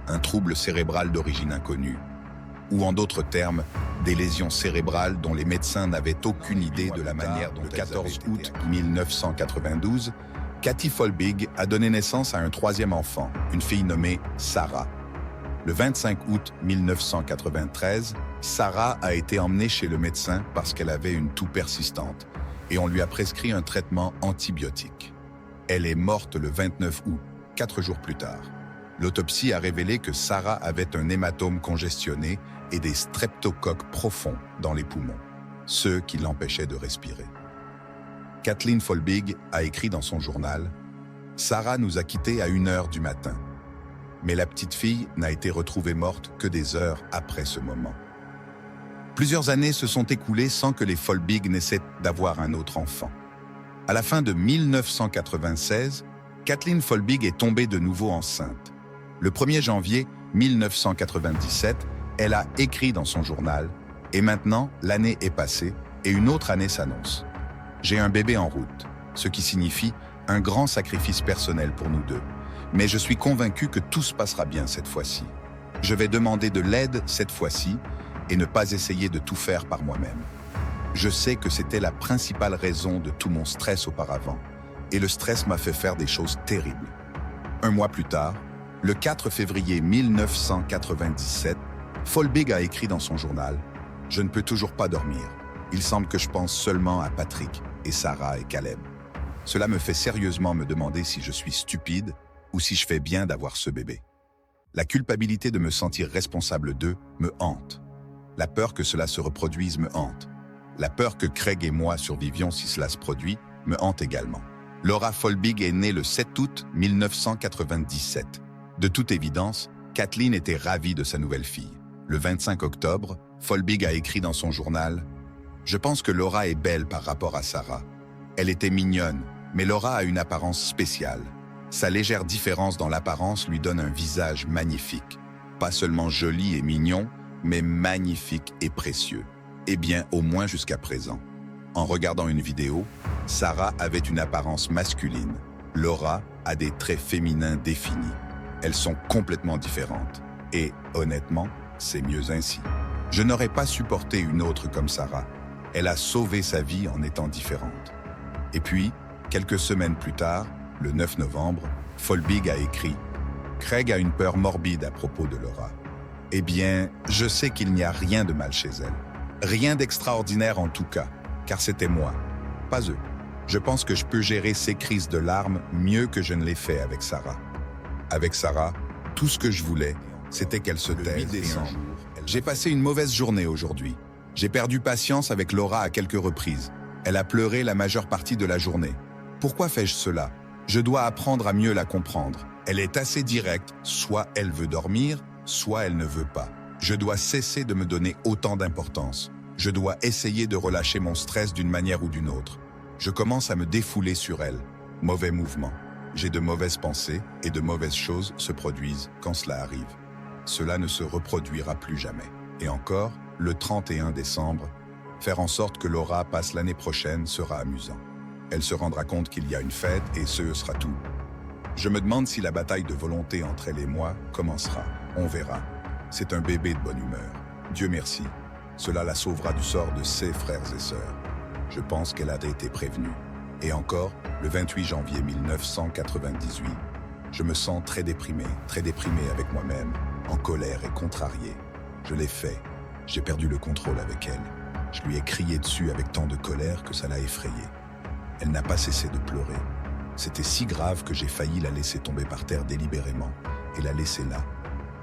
un trouble cérébral d'origine inconnue, ou en d'autres termes, des lésions cérébrales dont les médecins n'avaient aucune idée de la manière dont. Le 14 août 1992, Kathy Folbig a donné naissance à un 3e enfant, une fille nommée Sarah. Le 25 août 1993, Sarah a été emmenée chez le médecin parce qu'elle avait une toux persistante et on lui a prescrit un traitement antibiotique. Elle est morte le 29 août, 4 jours plus tard. L'autopsie a révélé que Sarah avait un hématome congestionné et des streptocoques profonds dans les poumons, ceux qui l'empêchaient de respirer. Kathleen Folbig a écrit dans son journal « Sarah nous a quittés à 1 heure du matin. Mais la petite fille n'a été retrouvée morte que des heures après ce moment. » Plusieurs années se sont écoulées sans que les Folbig n'essaient d'avoir un autre enfant. À la fin de 1996, Kathleen Folbig est tombée de nouveau enceinte. Le 1er janvier 1997, elle a écrit dans son journal « Et maintenant, l'année est passée et une autre année s'annonce. J'ai un bébé en route, ce qui signifie un grand sacrifice personnel pour nous deux. Mais je suis convaincue que tout se passera bien cette fois-ci. Je vais demander de l'aide cette fois-ci et ne pas essayer de tout faire par moi-même. Je sais que c'était la principale raison de tout mon stress auparavant, et le stress m'a fait faire des choses terribles. » 1 mois plus tard, le 4 février 1997, Folbig a écrit dans son journal « Je ne peux toujours pas dormir. Il semble que je pense seulement à Patrick et Sarah et Caleb. Cela me fait sérieusement me demander si je suis stupide ou si je fais bien d'avoir ce bébé. La culpabilité de me sentir responsable d'eux me hante. La peur que cela se reproduise me hante. La peur que Craig et moi survivions si cela se produit me hante également. Laura Folbig est née le 7 août 1997. De toute évidence, Kathleen était ravie de sa nouvelle fille. Le 25 octobre, Folbig a écrit dans son journal « Je pense que Laura est belle par rapport à Sarah. Elle était mignonne, mais Laura a une apparence spéciale. Sa légère différence dans l'apparence lui donne un visage magnifique. Pas seulement joli et mignon, mais magnifique et précieux. Eh bien, au moins jusqu'à présent. En regardant une vidéo, Sarah avait une apparence masculine. Laura a des traits féminins définis. Elles sont complètement différentes. Et, honnêtement, c'est mieux ainsi. Je n'aurais pas supporté une autre comme Sarah. Elle a sauvé sa vie en étant différente. Et puis, quelques semaines plus tard, le 9 novembre, Folbig a écrit « Craig a une peur morbide à propos de Laura. Eh bien, je sais qu'il n'y a rien de mal chez elle. Rien d'extraordinaire en tout cas, car c'était moi, pas eux. Je pense que je peux gérer ces crises de larmes mieux que je ne l'ai fait avec Sarah. Avec Sarah, tout ce que je voulais, c'était qu'elle se taise. J'ai passé une mauvaise journée aujourd'hui. J'ai perdu patience avec Laura à quelques reprises. Elle a pleuré la majeure partie de la journée. Pourquoi fais-je cela? Je dois apprendre à mieux la comprendre. Elle est assez directe, soit elle veut dormir, soit elle ne veut pas. Je dois cesser de me donner autant d'importance. Je dois essayer de relâcher mon stress d'une manière ou d'une autre. Je commence à me défouler sur elle. Mauvais mouvement. J'ai de mauvaises pensées et de mauvaises choses se produisent quand cela arrive. Cela ne se reproduira plus jamais. Et encore, le 31 décembre, faire en sorte que Laura passe l'année prochaine sera amusant. Elle se rendra compte qu'il y a une fête et ce sera tout. Je me demande si la bataille de volonté entre elle et moi commencera. On verra. C'est un bébé de bonne humeur. Dieu merci. Cela la sauvera du sort de ses frères et sœurs. Je pense qu'elle a été prévenue. Et encore, le 28 janvier 1998, je me sens très déprimé avec moi-même, en colère et contrarié. Je l'ai fait. J'ai perdu le contrôle avec elle. Je lui ai crié dessus avec tant de colère que ça l'a effrayée. Elle n'a pas cessé de pleurer. C'était si grave que j'ai failli la laisser tomber par terre délibérément et la laisser là.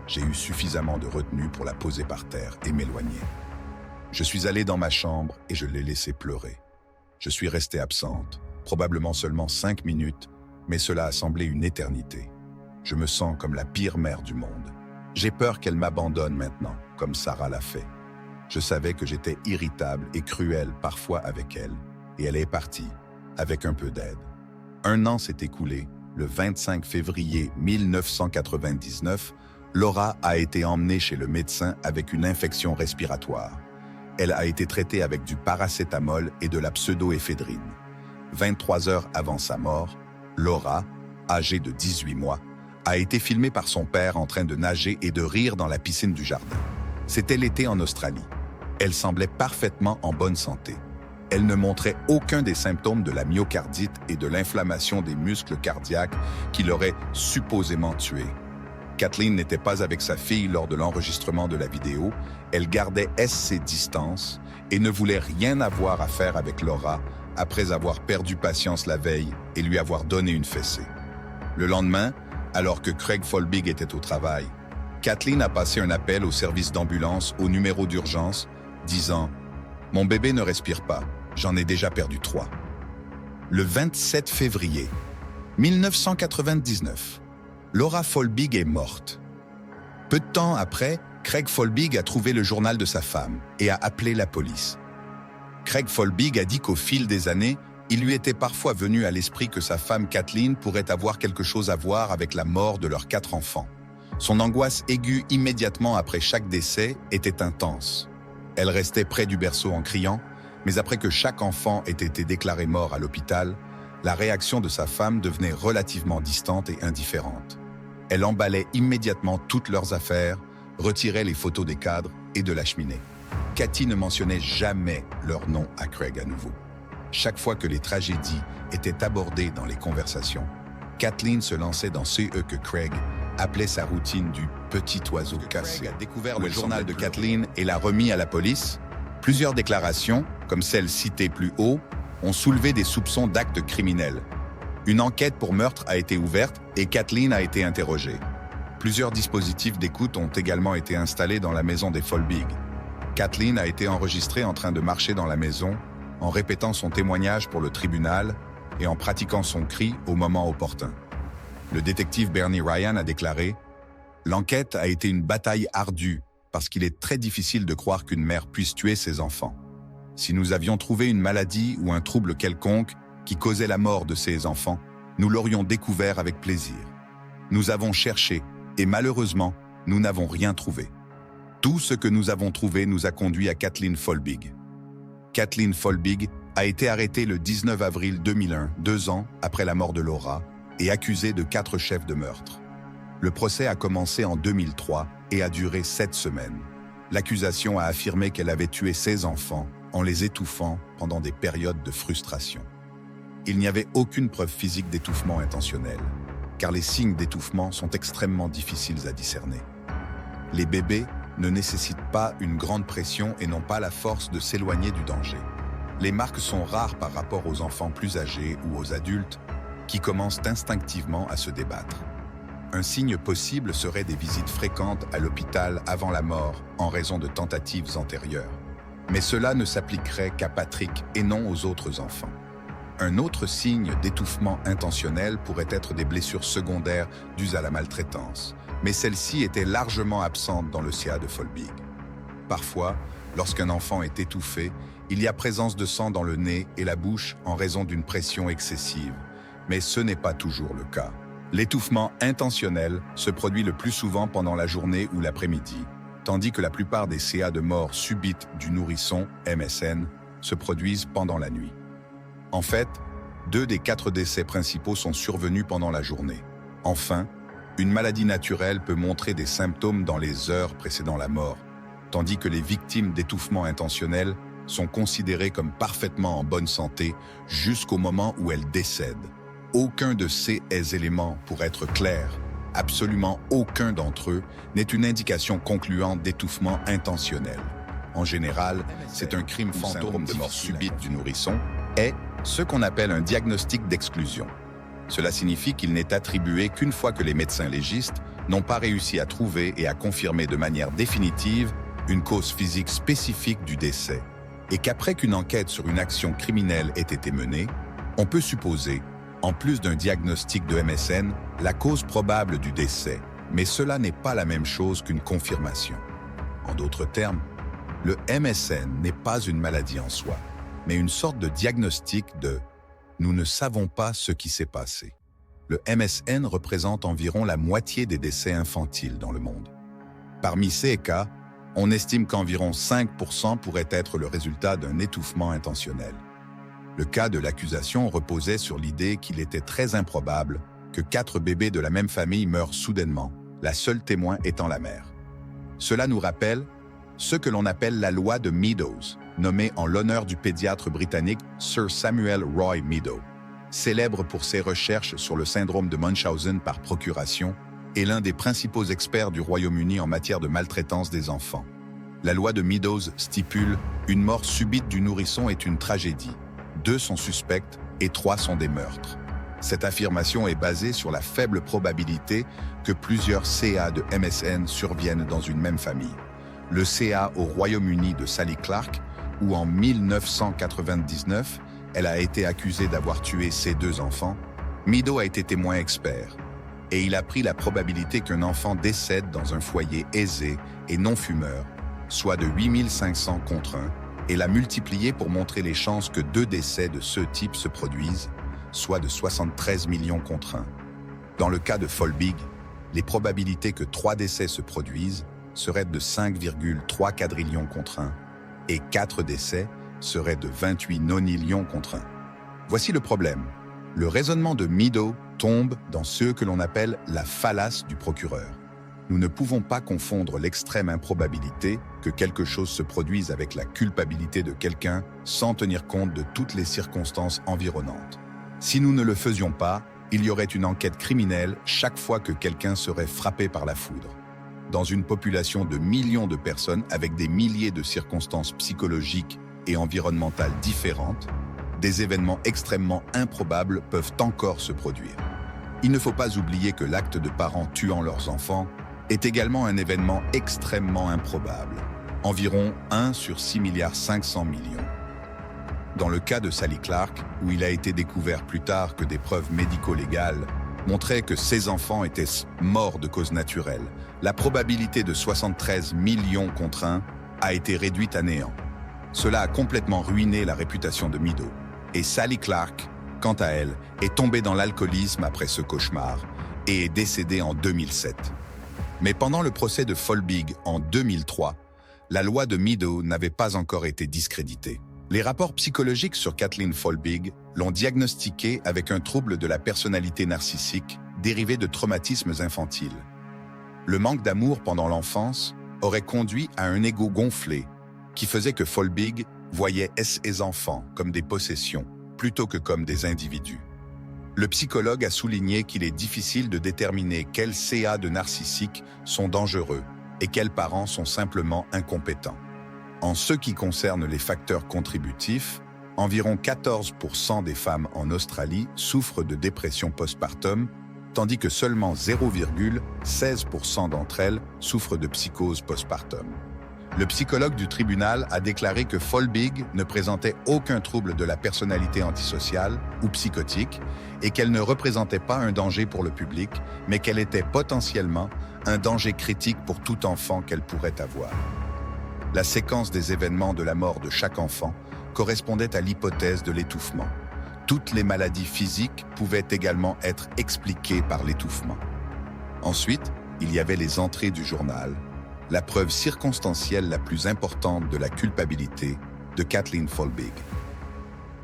J'ai eu suffisamment de retenue pour la poser par terre et m'éloigner. Je suis allé dans ma chambre et je l'ai laissée pleurer. Je suis resté absente, probablement seulement 5 minutes, mais cela a semblé une éternité. Je me sens comme la pire mère du monde. J'ai peur qu'elle m'abandonne maintenant, comme Sarah l'a fait. Je savais que j'étais irritable et cruel parfois avec elle, et elle est partie, avec un peu d'aide. 1 an s'est écoulé. Le 25 février 1999, Laura a été emmenée chez le médecin avec une infection respiratoire. Elle a été traitée avec du paracétamol et de la pseudoéphédrine. 23 heures avant sa mort, Laura, âgée de 18 mois, a été filmée par son père en train de nager et de rire dans la piscine du jardin. C'était l'été en Australie. Elle semblait parfaitement en bonne santé. Elle ne montrait aucun des symptômes de la myocardite et de l'inflammation des muscles cardiaques qui l'auraient supposément tuée. Kathleen n'était pas avec sa fille lors de l'enregistrement de la vidéo. Elle gardait ses distances et ne voulait rien avoir à faire avec Laura après avoir perdu patience la veille et lui avoir donné une fessée. Le lendemain, alors que Craig Folbig était au travail, Kathleen a passé un appel au service d'ambulance au numéro d'urgence disant « Mon bébé ne respire pas, j'en ai déjà perdu 3. » Le 27 février 1999, Laura Folbig est morte. Peu de temps après, Craig Folbig a trouvé le journal de sa femme et a appelé la police. Craig Folbig a dit qu'au fil des années, il lui était parfois venu à l'esprit que sa femme Kathleen pourrait avoir quelque chose à voir avec la mort de leurs 4 enfants. Son angoisse aiguë immédiatement après chaque décès était intense. Elle restait près du berceau en criant, mais après que chaque enfant ait été déclaré mort à l'hôpital, la réaction de sa femme devenait relativement distante et indifférente. Elle emballait immédiatement toutes leurs affaires, retirait les photos des cadres et de la cheminée. Cathy ne mentionnait jamais leur nom à Craig à nouveau. Chaque fois que les tragédies étaient abordées dans les conversations, Kathleen se lançait dans ce que Craig appelait sa routine du petit oiseau cassé. Craig a découvert le journal de Kathleen et l'a remis à la police. Plusieurs déclarations, comme celle citée plus haut, ont soulevé des soupçons d'actes criminels. Une enquête pour meurtre a été ouverte et Kathleen a été interrogée. Plusieurs dispositifs d'écoute ont également été installés dans la maison des Folbig. Kathleen a été enregistrée en train de marcher dans la maison, en répétant son témoignage pour le tribunal et en pratiquant son cri au moment opportun. Le détective Bernie Ryan a déclaré « L'enquête a été une bataille ardue parce qu'il est très difficile de croire qu'une mère puisse tuer ses enfants. Si nous avions trouvé une maladie ou un trouble quelconque qui causait la mort de ces enfants, nous l'aurions découvert avec plaisir. Nous avons cherché et malheureusement, nous n'avons rien trouvé. Tout ce que nous avons trouvé nous a conduit à Kathleen Folbig. Kathleen Folbig a été arrêtée le 19 avril 2001, 2 ans après la mort de Laura, et accusée de 4 chefs de meurtre. Le procès a commencé en 2003 et a duré 7 semaines. L'accusation a affirmé qu'elle avait tué ses enfants en les étouffant pendant des périodes de frustration. Il n'y avait aucune preuve physique d'étouffement intentionnel, car les signes d'étouffement sont extrêmement difficiles à discerner. Les bébés ne nécessitent pas une grande pression et n'ont pas la force de s'éloigner du danger. Les marques sont rares par rapport aux enfants plus âgés ou aux adultes qui commencent instinctivement à se débattre. Un signe possible serait des visites fréquentes à l'hôpital avant la mort en raison de tentatives antérieures. Mais cela ne s'appliquerait qu'à Patrick et non aux autres enfants. Un autre signe d'étouffement intentionnel pourrait être des blessures secondaires dues à la maltraitance, mais celles-ci étaient largement absentes dans le CA de Folbig. Parfois, lorsqu'un enfant est étouffé, il y a présence de sang dans le nez et la bouche en raison d'une pression excessive, mais ce n'est pas toujours le cas. L'étouffement intentionnel se produit le plus souvent pendant la journée ou l'après-midi, tandis que la plupart des CA de mort subite du nourrisson, MSN, se produisent pendant la nuit. En fait, 2 des 4 décès principaux sont survenus pendant la journée. Enfin, une maladie naturelle peut montrer des symptômes dans les heures précédant la mort, tandis que les victimes d'étouffement intentionnel sont considérées comme parfaitement en bonne santé jusqu'au moment où elles décèdent. Aucun de ces éléments, pour être clair, absolument aucun d'entre eux, n'est une indication concluante d'étouffement intentionnel. En général, c'est un crime fantôme de mort subite du nourrisson est ce qu'on appelle un diagnostic d'exclusion. Cela signifie qu'il n'est attribué qu'une fois que les médecins légistes n'ont pas réussi à trouver et à confirmer de manière définitive une cause physique spécifique du décès, et qu'après qu'une enquête sur une action criminelle ait été menée, on peut supposer, en plus d'un diagnostic de MSN, la cause probable du décès, mais cela n'est pas la même chose qu'une confirmation. En d'autres termes, le MSN n'est pas une maladie en soi, mais une sorte de diagnostic de « nous ne savons pas ce qui s'est passé ». Le MSN représente environ la moitié des décès infantiles dans le monde. Parmi ces cas, on estime qu'environ 5% pourraient être le résultat d'un étouffement intentionnel. Le cas de l'accusation reposait sur l'idée qu'il était très improbable que 4 bébés de la même famille meurent soudainement, la seule témoin étant la mère. Cela nous rappelle ce que l'on appelle la loi de Meadows, nommée en l'honneur du pédiatre britannique Sir Samuel Roy Meadows, célèbre pour ses recherches sur le syndrome de Munchausen par procuration et l'un des principaux experts du Royaume-Uni en matière de maltraitance des enfants. La loi de Meadows stipule « Une mort subite du nourrisson est une tragédie. 2 sont suspects et 3 sont des meurtres ». Cette affirmation est basée sur la faible probabilité que plusieurs CA de MSN surviennent dans une même famille. Le CA au Royaume-Uni de Sally Clark, où en 1999, elle a été accusée d'avoir tué ses 2 enfants, Meadows a été témoin expert, et il a pris la probabilité qu'un enfant décède dans un foyer aisé et non-fumeur, soit de 8500 contre 1, et l'a multiplié pour montrer les chances que 2 décès de ce type se produisent, soit de 73 millions contre 1. Dans le cas de Folbig, les probabilités que 3 décès se produisent seraient de 5,3 quadrillions contre 1, et 4 décès seraient de 28 nonillions contre 1. Voici le problème. Le raisonnement de Meadows tombe dans ce que l'on appelle la fallace du procureur. Nous ne pouvons pas confondre l'extrême improbabilité que quelque chose se produise avec la culpabilité de quelqu'un sans tenir compte de toutes les circonstances environnantes. Si nous ne le faisions pas, il y aurait une enquête criminelle chaque fois que quelqu'un serait frappé par la foudre. Dans une population de millions de personnes avec des milliers de circonstances psychologiques et environnementales différentes, des événements extrêmement improbables peuvent encore se produire. Il ne faut pas oublier que l'acte de parents tuant leurs enfants est également un événement extrêmement improbable. environ 1 sur 6,5 milliards. Dans le cas de Sally Clark, où il a été découvert plus tard que des preuves médico-légales montraient que ses enfants étaient morts de cause naturelle, la probabilité de 73 millions contre 1 a été réduite à néant. Cela a complètement ruiné la réputation de Meadow. Et Sally Clark, quant à elle, est tombée dans l'alcoolisme après ce cauchemar et est décédée en 2007. Mais pendant le procès de Folbig en 2003, la loi de Meadow n'avait pas encore été discréditée. Les rapports psychologiques sur Kathleen Folbig l'ont diagnostiquée avec un trouble de la personnalité narcissique dérivé de traumatismes infantiles. Le manque d'amour pendant l'enfance aurait conduit à un ego gonflé qui faisait que Folbig voyait ses enfants comme des possessions plutôt que comme des individus. Le psychologue a souligné qu'il est difficile de déterminer quels CA de narcissique sont dangereux et quels parents sont simplement incompétents. En ce qui concerne les facteurs contributifs, environ 14% des femmes en Australie souffrent de dépression postpartum, tandis que seulement 0,16% d'entre elles souffrent de psychose postpartum. Le psychologue du tribunal a déclaré que Folbig ne présentait aucun trouble de la personnalité antisociale ou psychotique et qu'elle ne représentait pas un danger pour le public, mais qu'elle était potentiellement un danger critique pour tout enfant qu'elle pourrait avoir. La séquence des événements de la mort de chaque enfant correspondait à l'hypothèse de l'étouffement. Toutes les maladies physiques pouvaient également être expliquées par l'étouffement. Ensuite, il y avait les entrées du journal, la preuve circonstancielle la plus importante de la culpabilité de Kathleen Folbig.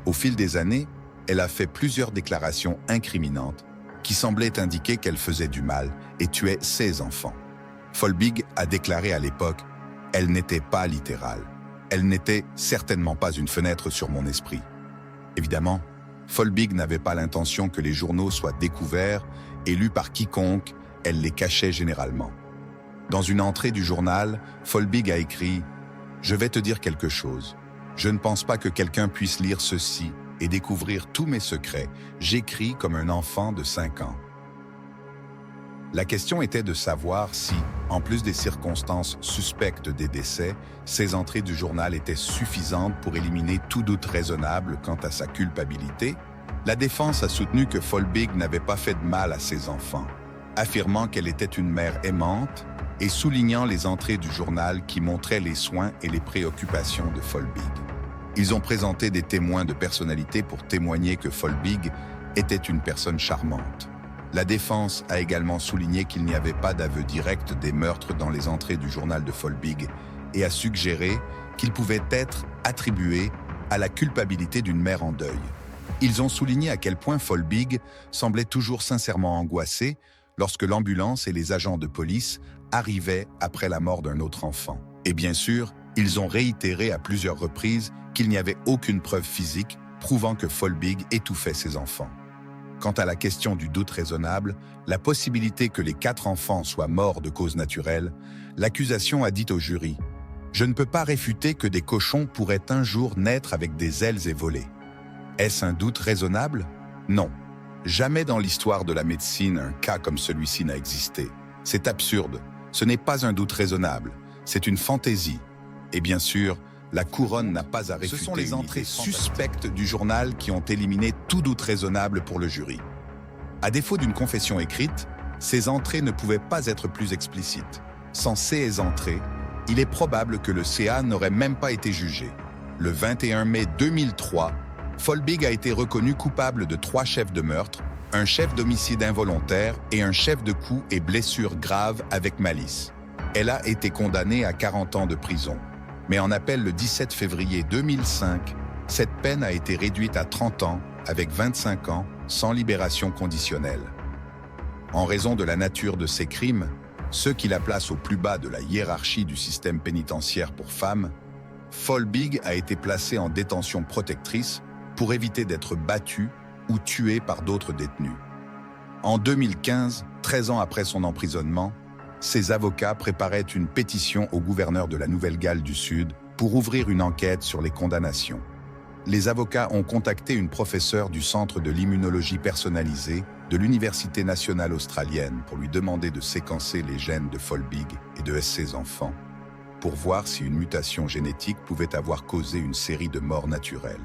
Au fil des années, elle a fait plusieurs déclarations incriminantes qui semblaient indiquer qu'elle faisait du mal et tuait ses enfants. Folbig a déclaré à l'époque: « Elle n'était pas littérale. Elle n'était certainement pas une fenêtre sur mon esprit. » Évidemment, Folbig n'avait pas l'intention que les journaux soient découverts et lus par quiconque, elle les cachait généralement. Dans une entrée du journal, Folbig a écrit « Je vais te dire quelque chose. Je ne pense pas que quelqu'un puisse lire ceci et découvrir tous mes secrets. J'écris comme un enfant de 5 ans. » La question était de savoir si, en plus des circonstances suspectes des décès, ces entrées du journal étaient suffisantes pour éliminer tout doute raisonnable quant à sa culpabilité. La défense a soutenu que Folbig n'avait pas fait de mal à ses enfants, affirmant qu'elle était une mère aimante et soulignant les entrées du journal qui montraient les soins et les préoccupations de Folbig. Ils ont présenté des témoins de personnalité pour témoigner que Folbig était une personne charmante. La défense a également souligné qu'il n'y avait pas d'aveu direct des meurtres dans les entrées du journal de Folbig et a suggéré qu'ils pouvaient être attribués à la culpabilité d'une mère en deuil. Ils ont souligné à quel point Folbig semblait toujours sincèrement angoissée lorsque l'ambulance et les agents de police arrivaient après la mort d'un autre enfant. Et bien sûr, ils ont réitéré à plusieurs reprises qu'il n'y avait aucune preuve physique prouvant que Folbig étouffait ses enfants. Quant à la question du doute raisonnable, la possibilité que les 4 enfants soient morts de cause naturelle, l'accusation a dit au jury « Je ne peux pas réfuter que des cochons pourraient un jour naître avec des ailes et voler. » Est-ce un doute raisonnable? Non. Jamais dans l'histoire de la médecine un cas comme celui-ci n'a existé. C'est absurde. Ce n'est pas un doute raisonnable. C'est une fantaisie. Et bien sûr, la couronne n'a pas à réfuter. Ce sont les entrées suspectes du journal qui ont éliminé tout doute raisonnable pour le jury. À défaut d'une confession écrite, ces entrées ne pouvaient pas être plus explicites. Sans ces entrées, il est probable que le CA n'aurait même pas été jugé. Le 21 mai 2003, Folbig a été reconnu coupable de 3 chefs de meurtre, un chef d'homicide involontaire et un chef de coups et blessures graves avec malice. Elle a été condamnée à 40 ans de prison. Mais en appel le 17 février 2005, cette peine a été réduite à 30 ans avec 25 ans sans libération conditionnelle. En raison de la nature de ces crimes, ceux qui la placent au plus bas de la hiérarchie du système pénitentiaire pour femmes, Folbig a été placée en détention protectrice pour éviter d'être battue ou tuée par d'autres détenus. En 2015, 13 ans après son emprisonnement, ses avocats préparaient une pétition au gouverneur de la Nouvelle-Galles du Sud pour ouvrir une enquête sur les condamnations. Les avocats ont contacté une professeure du Centre de l'immunologie personnalisée de l'Université nationale australienne pour lui demander de séquencer les gènes de Folbig et de ses enfants. pour voir si une mutation génétique pouvait avoir causé une série de morts naturelles.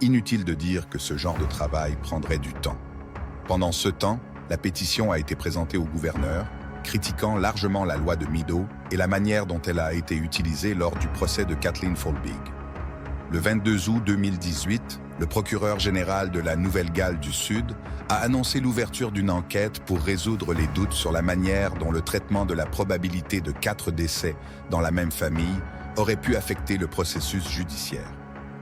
Inutile de dire que ce genre de travail prendrait du temps. Pendant ce temps, la pétition a été présentée au gouverneur, critiquant largement la loi de Meadows et la manière dont elle a été utilisée lors du procès de Kathleen Folbig. Le 22 août 2018, le procureur général de la Nouvelle-Galles du Sud a annoncé l'ouverture d'une enquête pour résoudre les doutes sur la manière dont le traitement de la probabilité de 4 décès dans la même famille aurait pu affecter le processus judiciaire.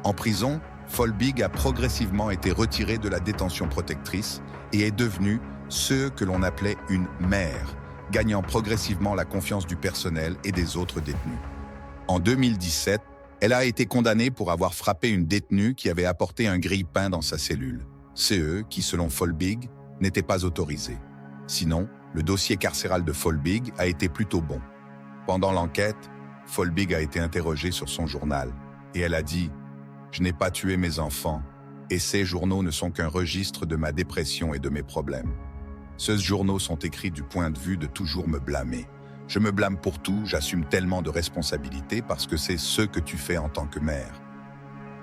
En prison, Folbig a progressivement été retiré de la détention protectrice et est devenue ce que l'on appelait une mère, gagnant progressivement la confiance du personnel et des autres détenus. En 2017, elle a été condamnée pour avoir frappé une détenue qui avait apporté un grille-pain dans sa cellule, CE qui, selon Folbig, n'était pas autorisé. Sinon, le dossier carcéral de Folbig a été plutôt bon. Pendant l'enquête, Folbig a été interrogée sur son journal et elle a dit « Je n'ai pas tué mes enfants et ces journaux ne sont qu'un registre de ma dépression et de mes problèmes. Ces journaux sont écrits du point de vue de toujours me blâmer. Je me blâme pour tout, j'assume tellement de responsabilités parce que c'est ce que tu fais en tant que mère. »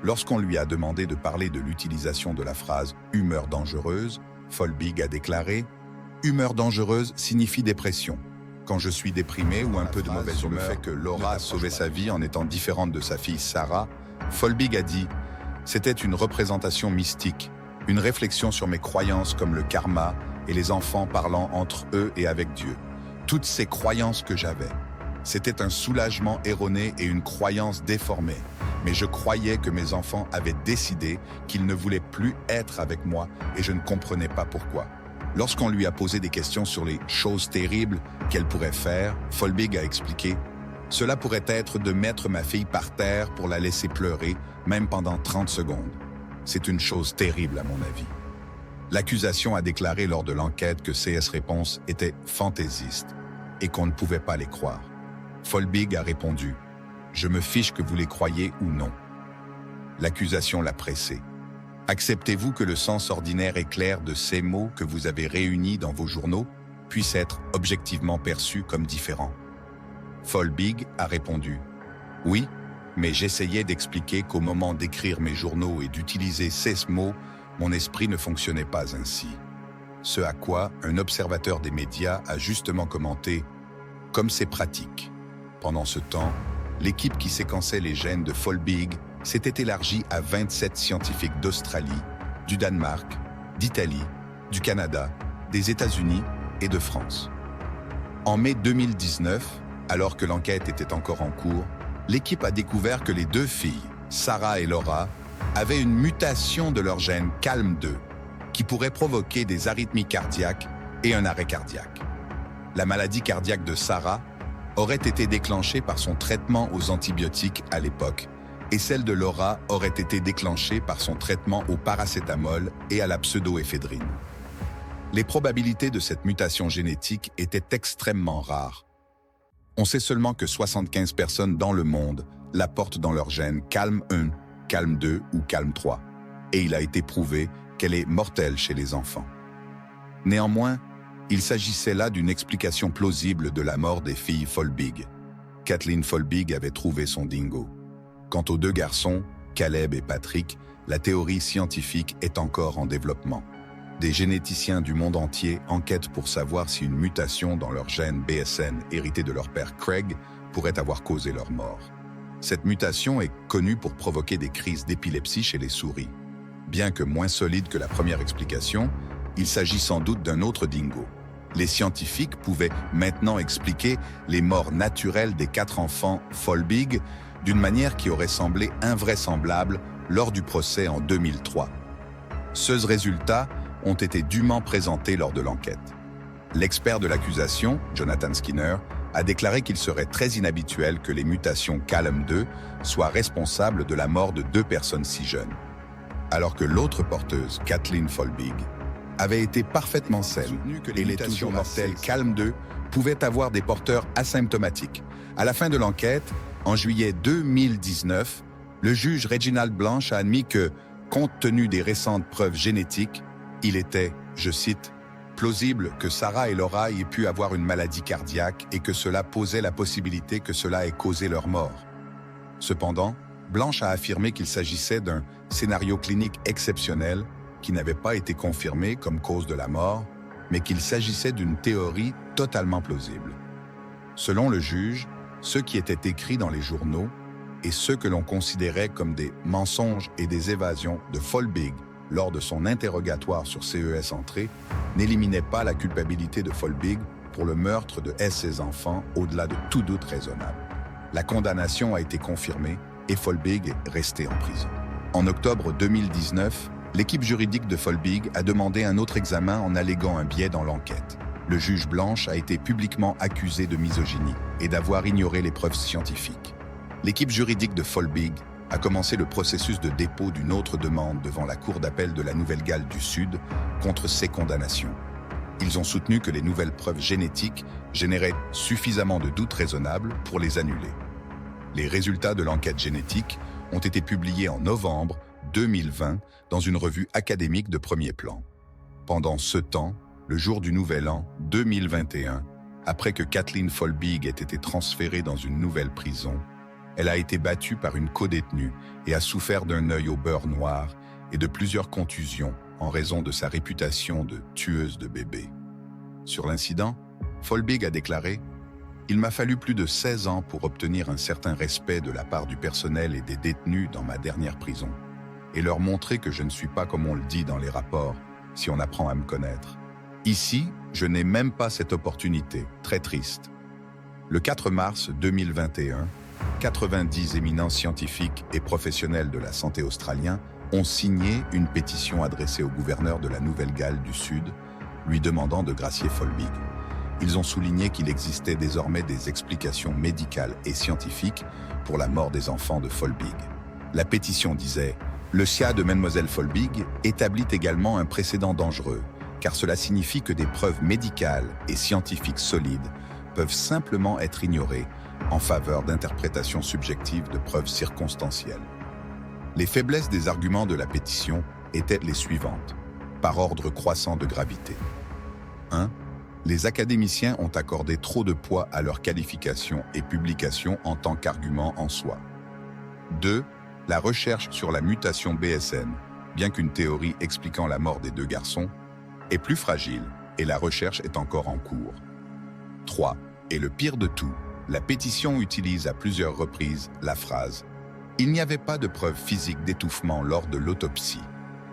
Lorsqu'on lui a demandé de parler de l'utilisation de la phrase « humeur dangereuse », Folbig a déclaré « Humeur dangereuse signifie dépression. Quand je suis déprimé ou un peu de mauvaise humeur, le fait que Laura a sauvé sa vie en étant différente de sa fille Sarah, Folbig a dit « C'était une représentation mystique, une réflexion sur mes croyances comme le karma et les enfants parlant entre eux et avec Dieu. Toutes ces croyances que j'avais. C'était un soulagement erroné et une croyance déformée. Mais je croyais que mes enfants avaient décidé qu'ils ne voulaient plus être avec moi et je ne comprenais pas pourquoi. » Lorsqu'on lui a posé des questions sur les choses terribles qu'elle pourrait faire, Folbig a expliqué « Cela pourrait être de mettre ma fille par terre pour la laisser pleurer, même pendant 30 secondes. C'est une chose terrible à mon avis. » L'accusation a déclaré lors de l'enquête que ces réponses étaient fantaisistes et qu'on ne pouvait pas les croire. Folbig a répondu « Je me fiche que vous les croyez ou non. » L'accusation l'a pressé. « Acceptez-vous que le sens ordinaire et clair de ces mots que vous avez réunis dans vos journaux puisse être objectivement perçu comme différent ?» Folbig a répondu « Oui, mais j'essayais d'expliquer qu'au moment d'écrire mes journaux et d'utiliser ces mots, mon esprit ne fonctionnait pas ainsi. » Ce à quoi un observateur des médias a justement commenté « Comme c'est pratique. » Pendant ce temps, l'équipe qui séquençait les gènes de Folbig s'était élargie à 27 scientifiques d'Australie, du Danemark, d'Italie, du Canada, des États-Unis et de France. En mai 2019, alors que l'enquête était encore en cours, l'équipe a découvert que les deux filles, Sarah et Laura, avaient une mutation de leur gène CALM2 qui pourrait provoquer des arythmies cardiaques et un arrêt cardiaque. La maladie cardiaque de Sarah aurait été déclenchée par son traitement aux antibiotiques à l'époque et celle de Laura aurait été déclenchée par son traitement au paracétamol et à la pseudoéphédrine. Les probabilités de cette mutation génétique étaient extrêmement rares. On sait seulement que 75 personnes dans le monde la portent dans leur gène CALM1, CALM2 ou CALM3, et il a été prouvé qu'elle est mortelle chez les enfants. Néanmoins, il s'agissait là d'une explication plausible de la mort des filles Folbig. Kathleen Folbig avait trouvé son dingo. Quant aux deux garçons, Caleb et Patrick, la théorie scientifique est encore en développement. Des généticiens du monde entier enquêtent pour savoir si une mutation dans leur gène BSN hérité de leur père Craig pourrait avoir causé leur mort. Cette mutation est connue pour provoquer des crises d'épilepsie chez les souris. Bien que moins solide que la première explication, il s'agit sans doute d'un autre dingo. Les scientifiques pouvaient maintenant expliquer les morts naturelles des 4 enfants Folbig d'une manière qui aurait semblé invraisemblable lors du procès en 2003. Ces résultats ont été dûment présentés lors de l'enquête. L'expert de l'accusation, Jonathan Skinner, a déclaré qu'il serait très inhabituel que les mutations CALM2 soient responsables de la mort de 2 personnes si jeunes, alors que l'autre porteuse, Kathleen Folbig, avait été parfaitement saine et les toujours mortelles CALM2 pouvaient avoir des porteurs asymptomatiques. À la fin de l'enquête, en juillet 2019, le juge Reginald Blanche a admis que, compte tenu des récentes preuves génétiques, il était, je cite, « plausible que Sarah et Laura aient pu avoir une maladie cardiaque et que cela posait la possibilité que cela ait causé leur mort. Cependant, Blanche a affirmé qu'il s'agissait d'un scénario clinique exceptionnel qui n'avait pas été confirmé comme cause de la mort, mais qu'il s'agissait d'une théorie totalement plausible. Selon le juge, ce qui était écrit dans les journaux et ce que l'on considérait comme des mensonges et des évasions de Folbig lors de son interrogatoire sur CES Entrée n'éliminait pas la culpabilité de Folbig pour le meurtre de ses enfants au-delà de tout doute raisonnable. La condamnation a été confirmée et Folbig est resté en prison. En octobre 2019, l'équipe juridique de Folbig a demandé un autre examen en alléguant un biais dans l'enquête. Le juge Blanche a été publiquement accusé de misogynie et d'avoir ignoré les preuves scientifiques. L'équipe juridique de Folbig a commencé le processus de dépôt d'une autre demande devant la Cour d'appel de la Nouvelle-Galles du Sud contre ces condamnations. Ils ont soutenu que les nouvelles preuves génétiques généraient suffisamment de doutes raisonnables pour les annuler. Les résultats de l'enquête génétique ont été publiés en novembre 2020 dans une revue académique de premier plan. Pendant ce temps, le jour du Nouvel An 2021, après que Kathleen Folbig ait été transférée dans une nouvelle prison, elle a été battue par une codétenue et a souffert d'un œil au beurre noir et de plusieurs contusions en raison de sa réputation de tueuse de bébés. Sur l'incident, Folbig a déclaré « Il m'a fallu plus de 16 ans pour obtenir un certain respect de la part du personnel et des détenus dans ma dernière prison, et leur montrer que je ne suis pas comme on le dit dans les rapports, si on apprend à me connaître. Ici, je n'ai même pas cette opportunité, très triste. » Le 4 mars 2021, 90 éminents scientifiques et professionnels de la santé australiens ont signé une pétition adressée au gouverneur de la Nouvelle-Galles du Sud, lui demandant de gracier Folbig. Ils ont souligné qu'il existait désormais des explications médicales et scientifiques pour la mort des enfants de Folbig. La pétition disait « Le SIA de Mlle Folbig établit également un précédent dangereux, car cela signifie que des preuves médicales et scientifiques solides peuvent simplement être ignorées en faveur d'interprétations subjectives de preuves circonstancielles. » Les faiblesses des arguments de la pétition étaient les suivantes, par ordre croissant de gravité. 1. Les académiciens ont accordé trop de poids à leurs qualifications et publications en tant qu'argument en soi. 2. La recherche sur la mutation BSN, bien qu'une théorie expliquant la mort des deux garçons, est plus fragile et la recherche est encore en cours. 3. Et le pire de tout, la pétition utilise à plusieurs reprises la phrase « Il n'y avait pas de preuves physiques d'étouffement lors de l'autopsie ».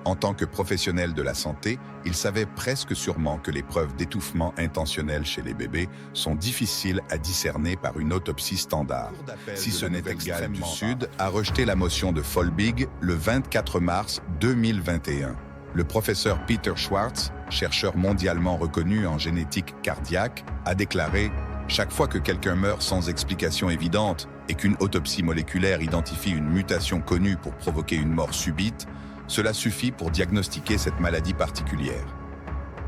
En tant que professionnel de la santé, il savait presque sûrement que les preuves d'étouffement intentionnel chez les bébés sont difficiles à discerner par une autopsie standard. Si ce n'est Nouvelle-Galles du Sud a rejeté la motion de Folbig le 24 mars 2021. Le professeur Peter Schwartz, chercheur mondialement reconnu en génétique cardiaque, a déclaré « Chaque fois que quelqu'un meurt sans explication évidente et qu'une autopsie moléculaire identifie une mutation connue pour provoquer une mort subite, cela suffit pour diagnostiquer cette maladie particulière.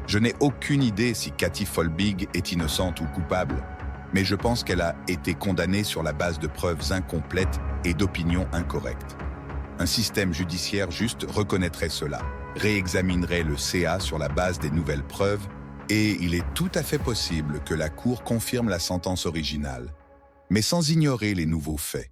Je n'ai aucune idée si Kathy Folbig est innocente ou coupable, mais je pense qu'elle a été condamnée sur la base de preuves incomplètes et d'opinions incorrectes. Un système judiciaire juste reconnaîtrait cela, réexaminerait le CA sur la base des nouvelles preuves, et il est tout à fait possible que la Cour confirme la sentence originale, mais sans ignorer les nouveaux faits.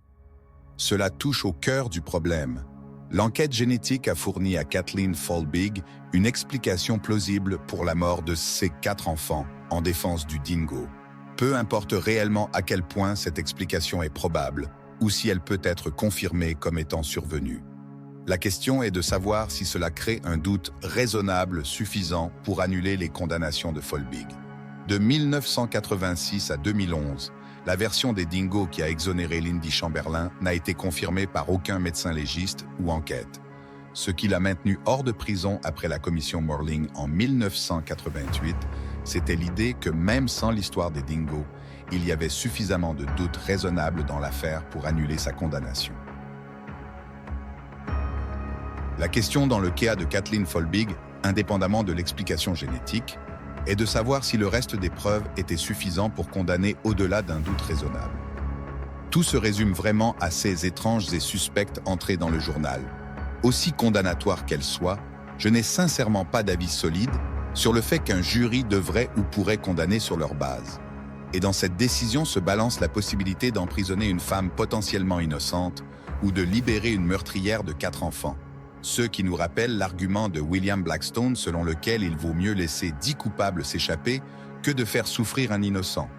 Cela touche au cœur du problème. L'enquête génétique a fourni à Kathleen Folbig une explication plausible pour la mort de ses 4 enfants en défense du dingo. Peu importe réellement à quel point cette explication est probable ou si elle peut être confirmée comme étant survenue. La question est de savoir si cela crée un doute raisonnable suffisant pour annuler les condamnations de Folbig. De 1986 à 2011, la version des dingos qui a exonéré Lindy Chamberlain n'a été confirmée par aucun médecin légiste ou enquête, ce qui l'a maintenu hors de prison après la commission Morling en 1988, c'était l'idée que même sans l'histoire des dingos, il y avait suffisamment de doutes raisonnables dans l'affaire pour annuler sa condamnation. La question dans le cas de Kathleen Folbig, indépendamment de l'explication génétique, est de savoir si le reste des preuves était suffisant pour condamner au-delà d'un doute raisonnable. Tout se résume vraiment à ces étranges et suspectes entrées dans le journal. Aussi condamnatoires qu'elles soient, je n'ai sincèrement pas d'avis solide sur le fait qu'un jury devrait ou pourrait condamner sur leur base. Et dans cette décision se balance la possibilité d'emprisonner une femme potentiellement innocente ou de libérer une meurtrière de 4 enfants. Ce qui nous rappelle l'argument de William Blackstone selon lequel il vaut mieux laisser 10 coupables s'échapper que de faire souffrir un innocent.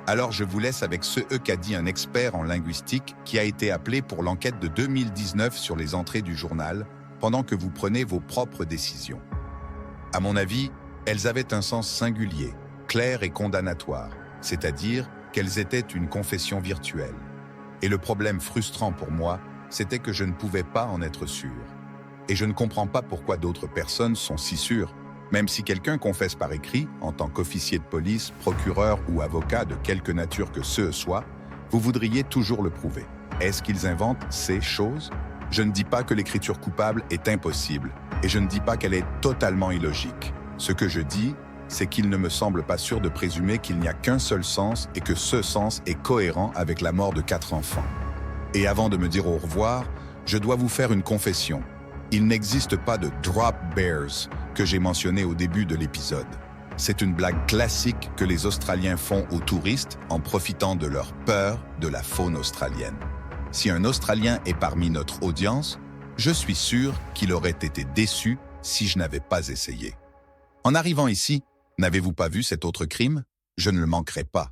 Alors je vous laisse avec ce qu'a dit un expert en linguistique qui a été appelé pour l'enquête de 2019 sur les entrées du journal pendant que vous prenez vos propres décisions. À mon avis, elles avaient un sens singulier, clair et condamnatoire, c'est-à-dire qu'elles étaient une confession virtuelle. Et le problème frustrant pour moi, c'était que je ne pouvais pas en être sûr. Et je ne comprends pas pourquoi d'autres personnes sont si sûres. Même si quelqu'un confesse par écrit, en tant qu'officier de police, procureur ou avocat de quelque nature que ce soit, vous voudriez toujours le prouver. Est-ce qu'ils inventent ces choses? Je ne dis pas que l'écriture coupable est impossible, et je ne dis pas qu'elle est totalement illogique. Ce que je dis, c'est qu'il ne me semble pas sûr de présumer qu'il n'y a qu'un seul sens et que ce sens est cohérent avec la mort de 4 enfants. Et avant de me dire au revoir, je dois vous faire une confession. Il n'existe pas de drop bears que j'ai mentionné au début de l'épisode. C'est une blague classique que les Australiens font aux touristes en profitant de leur peur de la faune australienne. Si un Australien est parmi notre audience, je suis sûr qu'il aurait été déçu si je n'avais pas essayé. En arrivant ici, n'avez-vous pas vu cet autre crime? Je ne le manquerai pas.